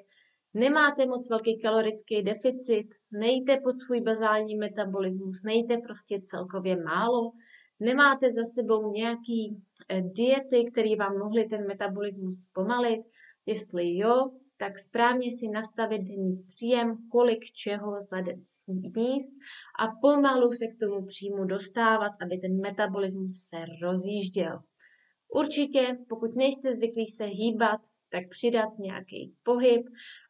nemáte moc velký kalorický deficit, nejte pod svůj bazální metabolismus, nejte prostě celkově málo, nemáte za sebou nějaký diety, které vám mohly ten metabolismus zpomalit. Jestli jo, tak správně si nastavit denní příjem, kolik čeho za den sníst a pomalu se k tomu příjmu dostávat, aby ten metabolismus se rozjížděl. Určitě, pokud nejste zvyklí se hýbat, tak přidat nějaký pohyb,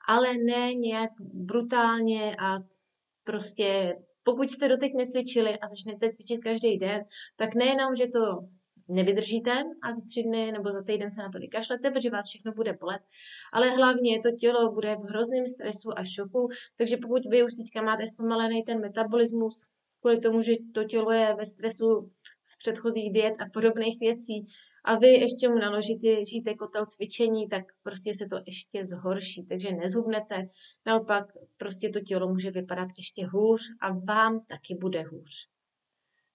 ale ne nějak brutálně a prostě pokud jste doteď necvičili a začnete cvičit každý den, tak nejenom, že to nevydržíte a za 3 dny nebo za týden se na to vykašlete, protože vás všechno bude bolet, ale hlavně to tělo bude v hrozném stresu a šoku, takže pokud vy už teďka máte zpomalený ten metabolismus, kvůli tomu, že to tělo je ve stresu z předchozích diet a podobných věcí, a vy ještě mu naložíte kotel cvičení, tak prostě se to ještě zhorší, takže nezhubnete. Naopak prostě to tělo může vypadat ještě hůř a vám taky bude hůř.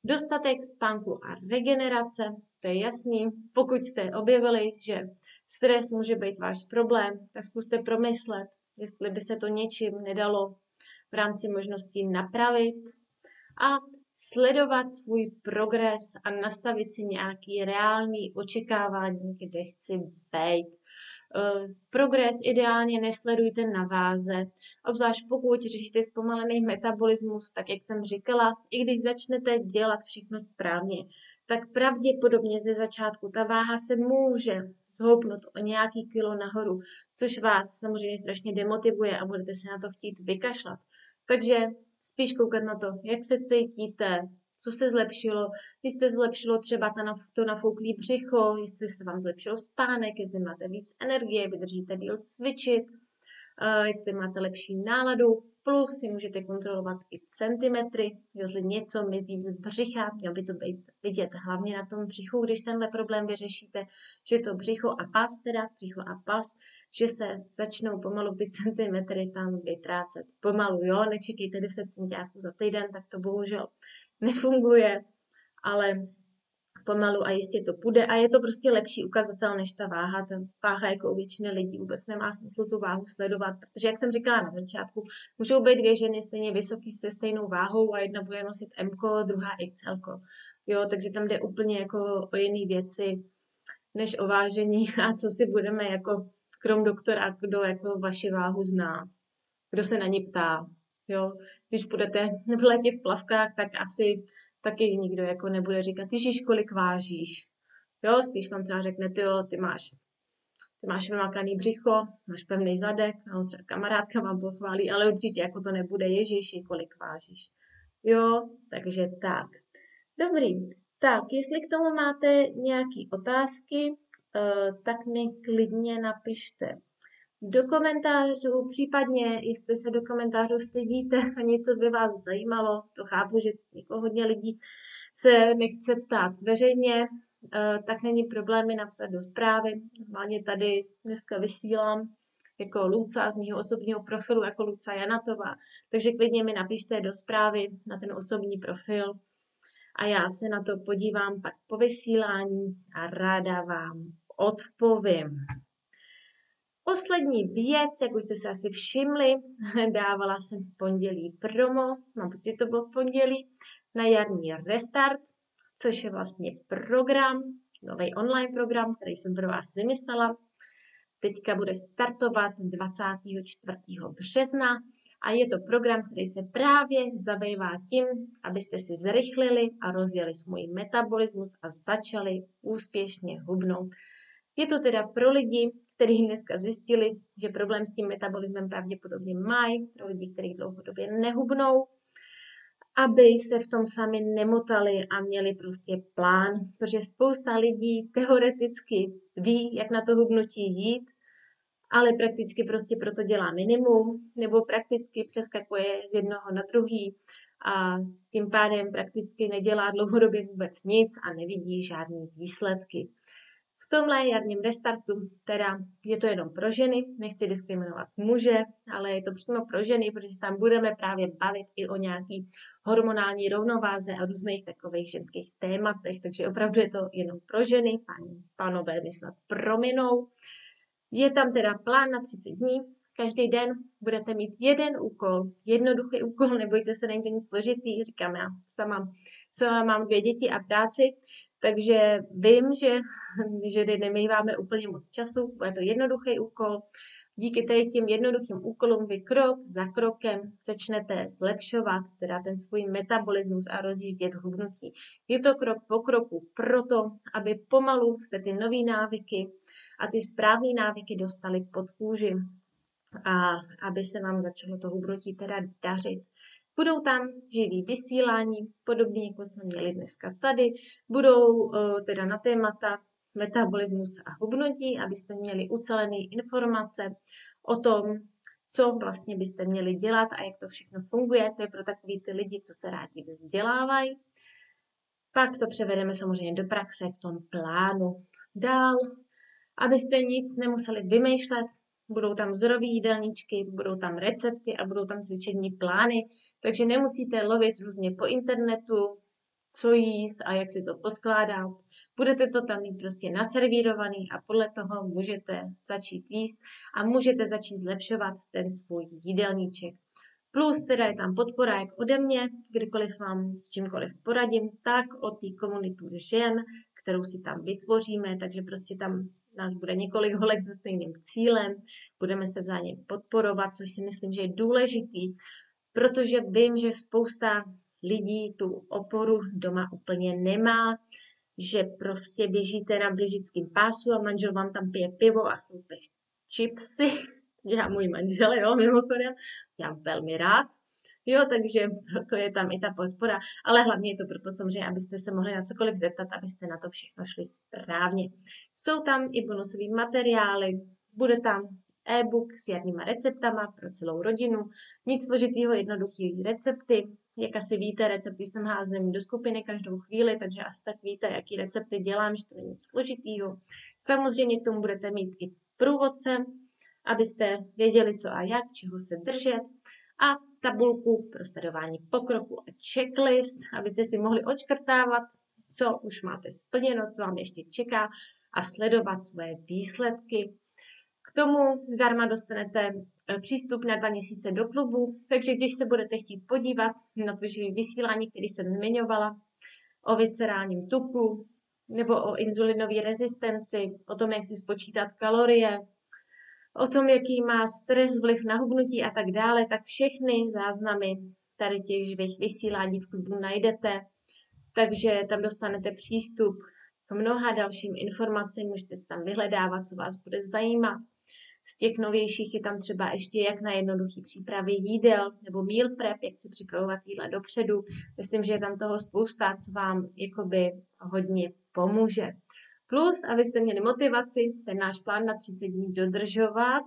Dostatek spánku a regenerace, to je jasný. Pokud jste objevili, že stres může být váš problém, tak zkuste promyslet, jestli by se to něčím nedalo v rámci možností napravit a sledovat svůj progres a nastavit si nějaký reálný očekávání, kde chci být. Progres ideálně nesledujte na váze, obzvlášť pokud řešíte zpomalený metabolismus, tak jak jsem říkala, i když začnete dělat všechno správně, tak pravděpodobně ze začátku ta váha se může zhoupnout o nějaký kilo nahoru, což vás samozřejmě strašně demotivuje a budete se na to chtít vykašlat. Takže spíš koukat na to, jak se cítíte, co se zlepšilo, jestli zlepšilo třeba to nafouklý břicho, jestli se vám zlepšil spánek, jestli máte víc energie, vydržíte díl cvičit, jestli máte lepší náladu, plus si můžete kontrolovat i centimetry, jestli něco mizí z břicha, mělo by to být vidět hlavně na tom břichu, když tenhle problém vyřešíte, že to břicho a pas, že se začnou pomalu ty centimetry tam vytrácet. Pomalu, jo, nečekejte 10 centiáků za týden, tak to bohužel nefunguje, ale pomalu a jistě to půjde a je to prostě lepší ukazatel než ta váha. Ta váha jako u většiny lidí vůbec nemá smysl tu váhu sledovat, protože jak jsem říkala na začátku, můžou být dvě ženy stejně vysoký se stejnou váhou a jedna bude nosit M, druhá XL. Jo, takže tam jde úplně jako o jiné věci, než o vážení a co si budeme jako krom doktora, kdo jako vaši váhu zná, kdo se na ní ptá. Jo, když budete v létě v plavkách, tak asi taky nikdo jako nebude říkat, Ježíš, kolik vážíš. Jo, spíš vám třeba řekne, ty máš vymakaný břicho, máš pevný zadek, no, třeba kamarádka vám pochválí, ale určitě jako to nebude, Ježíši, kolik vážíš. Jo, takže tak. Dobrý, tak jestli k tomu máte nějaké otázky, tak mi klidně napište do komentářů, případně jestli se do komentářů stydíte a něco by vás zajímalo, to chápu, že jako hodně lidí se nechce ptát veřejně, tak není problém mi napsat do zprávy. Normálně tady dneska vysílám jako Luca z mého osobního profilu, jako Luca Janatová, takže klidně mi napište do zprávy na ten osobní profil a já se na to podívám pak po vysílání a ráda vám odpovím. Poslední věc, jak už jste se asi všimli, dávala jsem v pondělí promo, mám pocit, že to bylo v pondělí, na jarní restart, což je vlastně program, nový online program, který jsem pro vás vymyslela. Teďka bude startovat 24. března a je to program, který se právě zabývá tím, abyste si zrychlili a rozjeli svůj metabolismus a začali úspěšně hubnout. Je to teda pro lidi, kteří dneska zjistili, že problém s tím metabolismem pravděpodobně mají, pro lidi, kteří dlouhodobě nehubnou, aby se v tom sami nemotali a měli prostě plán, protože spousta lidí teoreticky ví, jak na to hubnutí jít, ale prakticky prostě proto dělá minimum, nebo prakticky přeskakuje z jednoho na druhý a tím pádem prakticky nedělá dlouhodobě vůbec nic a nevidí žádné výsledky. V tomhle jarním restartu teda je to jenom pro ženy, nechci diskriminovat muže, ale je to přímo pro ženy, protože se tam budeme právě bavit i o nějaký hormonální rovnováze a různých takových ženských tématech, takže opravdu je to jenom pro ženy, pánové mi snad prominou. Je tam teda plán na 30 dní, každý den budete mít jeden úkol, jednoduchý úkol, nebojte se, není to nic složitý, říkám já sama mám 2 děti a práci, takže vím, že nemýváme úplně moc času, bude to jednoduchý úkol. Díky těm jednoduchým úkolům vy krok za krokem začnete zlepšovat teda ten svůj metabolismus a rozjíždět hubnutí. Je to krok po kroku proto, aby pomalu jste ty nový návyky a ty správné návyky dostali pod kůži a aby se vám začalo to hubnutí teda dařit. Budou tam živý vysílání, podobně jako jsme měli dneska tady. Budou teda na témata metabolismus a hubnutí, abyste měli ucelené informace o tom, co vlastně byste měli dělat a jak to všechno funguje. To je pro takový ty lidi, co se rádi vzdělávají. Pak to převedeme samozřejmě do praxe v tom plánu. Dál, abyste nic nemuseli vymýšlet, budou tam vzorové jídelníčky, budou tam recepty a budou tam cvičební plány, takže nemusíte lovit různě po internetu, co jíst a jak si to poskládat. Budete to tam mít prostě naservírovaný a podle toho můžete začít jíst a můžete začít zlepšovat ten svůj jídelníček. Plus teda je tam podpora jak ode mě, kdykoliv vám s čímkoliv poradím, tak od té komunitu žen, kterou si tam vytvoříme, takže prostě tam nás bude několik holek se stejným cílem, budeme se vzájemně podporovat, což si myslím, že je důležitý, protože vím, že spousta lidí tu oporu doma úplně nemá, že prostě běžíte na běžickém pásu a manžel vám tam pije pivo a chlupe chipsy. Já můj manžel, jo, mimochodem, já velmi rád. Jo, takže proto je tam i ta podpora, ale hlavně je to proto samozřejmě, abyste se mohli na cokoliv zeptat, abyste na to všechno šli správně. Jsou tam i bonusové materiály, bude tam e-book s jarníma receptama pro celou rodinu, nic složitýho, jednoduchý recepty. Jak asi víte, recepty jsem házím do skupiny každou chvíli, takže asi tak víte, jaký recepty dělám, že to není nic složitýho. Samozřejmě k tomu budete mít i průvodce, abyste věděli, co a jak, čeho se držet, a tabulku pro sledování pokroku a checklist, abyste si mohli odškrtávat, co už máte splněno, co vám ještě čeká a sledovat své výsledky. K tomu zdarma dostanete přístup na 2 měsíce do klubu, takže když se budete chtít podívat na to živý vysílání, který jsem zmiňovala, o viscerálním tuku nebo o inzulinové rezistenci, o tom, jak si spočítat kalorie, o tom, jaký má stres vliv na hubnutí a tak dále, tak všechny záznamy tady těch živých vysílání v klubu najdete, takže tam dostanete přístup k mnoha dalším informacím, můžete si tam vyhledávat, co vás bude zajímat. Z těch novějších je tam třeba ještě jak na jednoduchý přípravy jídel nebo meal prep, jak si připravovat jídla dopředu. Myslím, že je tam toho spousta, co vám jakoby hodně pomůže. Plus, abyste měli motivaci ten náš plán na 30 dní dodržovat,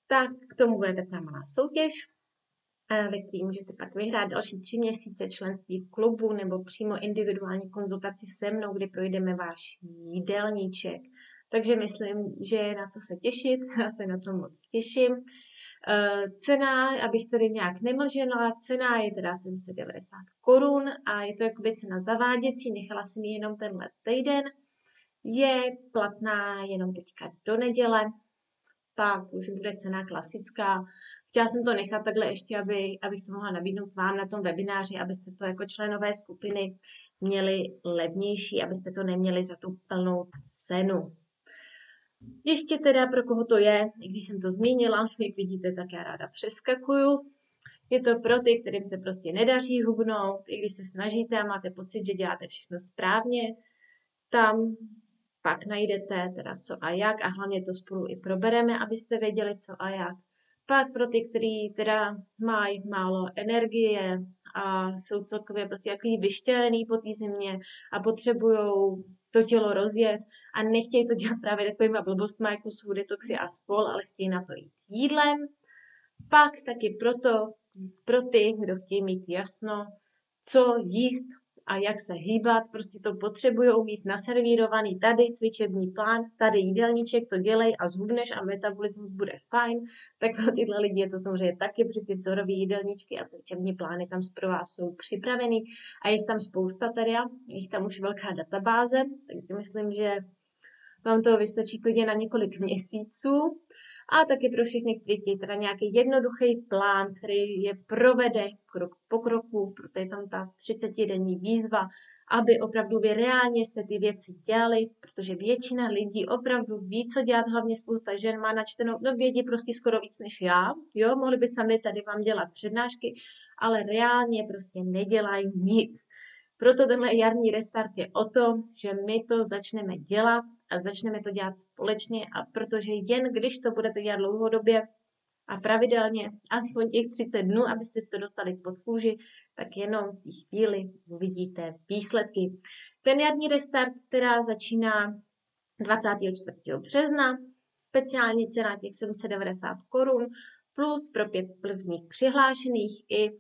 tak k tomu bude taková malá soutěž, ve které můžete pak vyhrát další 3 měsíce členství v klubu nebo přímo individuální konzultaci se mnou, kdy projdeme váš jídelníček. Takže myslím, že je na co se těšit, já se na to moc těším. Cena, abych tady nějak nemlžila, cena je teda 790 korun a je to jakoby cena zaváděcí, nechala jsem ji jenom tenhle týden. Je platná jenom teďka do neděle, pak už bude cena klasická. Chtěla jsem to nechat takhle ještě, abych to mohla nabídnout vám na tom webináři, abyste to jako členové skupiny měli levnější, abyste to neměli za tu plnou cenu. Ještě teda pro koho to je, i když jsem to zmínila, jak vidíte, tak já ráda přeskakuju. Je to pro ty, kterým se prostě nedaří hubnout, i když se snažíte a máte pocit, že děláte všechno správně, tam pak najdete teda co a jak a hlavně to spolu i probereme, abyste věděli co a jak. Pak pro ty, kteří teda mají málo energie a jsou celkově prostě jaký vyštělený po té zimě a potřebujou to tělo rozjet a nechtějí to dělat právě takovýma blbostma, jako jsou detoxy a spol, ale chtějí na to jít jídlem. Pak taky pro ty, kdo chtějí mít jasno, co jíst a jak se hýbat, prostě to potřebujou mít naservírovaný tady cvičební plán, tady jídelníček, to dělej a zhubneš a metabolismus bude fajn, tak pro tyhle lidi je to samozřejmě taky, protože ty vzorové jídelníčky a cvičební plány tam pro vás jsou připravený a je tam spousta teda, je tam už velká databáze, takže myslím, že vám toho vystačí klidně na několik měsíců. A taky pro všechny, kteří chtějí teda nějaký jednoduchý plán, který je provede krok po kroku, proto je tam ta 30denní výzva, aby opravdu vy reálně jste ty věci dělali, protože většina lidí opravdu ví, co dělat, hlavně spousta žen má načtenou, no vědí prostě skoro víc než já, jo, mohli by sami tady vám dělat přednášky, ale reálně prostě nedělají nic. Proto tenhle jarní restart je o tom, že my to začneme dělat a začneme to dělat společně a protože jen když to budete dělat dlouhodobě a pravidelně, aspoň těch 30 dnů, abyste si to dostali pod kůži, tak jenom v té chvíli uvidíte výsledky. Ten jarní restart teda začíná 24. března, speciální cena těch 790 korun, plus pro 5 prvních přihlášených i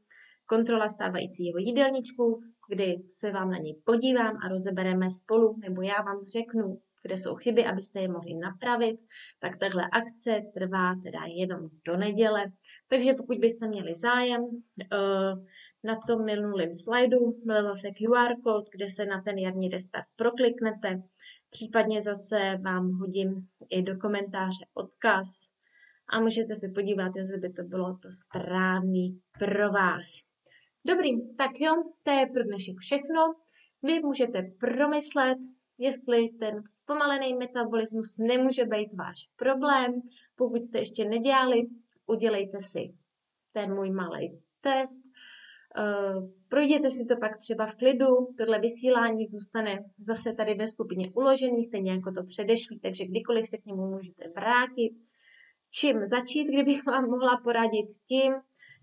kontrola stávajícího jídelníčku, kdy se vám na něj podívám a rozebereme spolu, nebo já vám řeknu, kde jsou chyby, abyste je mohli napravit, tak tahle akce trvá teda jenom do neděle. Takže pokud byste měli zájem, na tom minulém slajdu byl zase QR kód, kde se na ten jarní restart prokliknete. Případně zase vám hodím i do komentáře odkaz a můžete se podívat, jestli by to bylo to správný pro vás. Dobrý, tak jo, to je pro dnešek všechno. Vy můžete promyslet, jestli ten zpomalený metabolismus nemůže být váš problém. Pokud jste ještě nedělali, udělejte si ten můj malý test. Projděte si to pak třeba v klidu, tohle vysílání zůstane zase tady ve skupině uložený, stejně jako to předešlý, takže kdykoliv se k němu můžete vrátit. Čím začít, kdybych vám mohla poradit tím,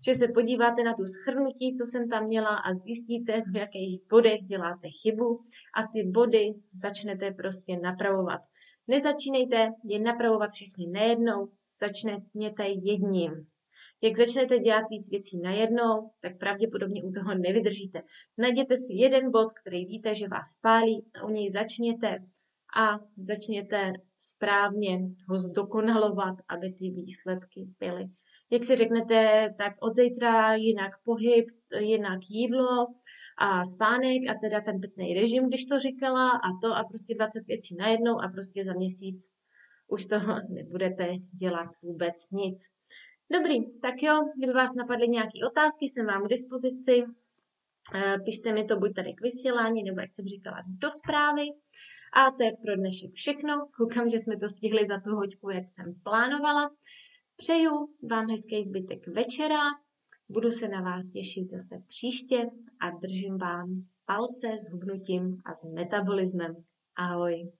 že se podíváte na tu shrnutí, co jsem tam měla a zjistíte, v jakých bodech děláte chybu a ty body začnete prostě napravovat. Nezačínejte je napravovat všechny najednou, začněte jedním. Jak začnete dělat víc věcí najednou, tak pravděpodobně u toho nevydržíte. Najděte si jeden bod, který víte, že vás pálí, a u něj začněte a začněte správně ho zdokonalovat, aby ty výsledky byly. Jak si řeknete, tak od zítra jinak pohyb, jinak jídlo a spánek a teda ten pitný režim, když to říkala a prostě 20 věcí najednou a prostě za měsíc už z toho nebudete dělat vůbec nic. Dobrý, tak jo, kdyby vás napadly nějaké otázky, jsem vám k dispozici. Pište mi to buď tady k vysílání, nebo jak jsem říkala, do zprávy. A to je pro dnešek všechno. Koukám, že jsme to stihli za tu hoďku, jak jsem plánovala. Přeju vám hezký zbytek večera. Budu se na vás těšit zase příště a držím vám palce s hubnutím a s metabolismem. Ahoj.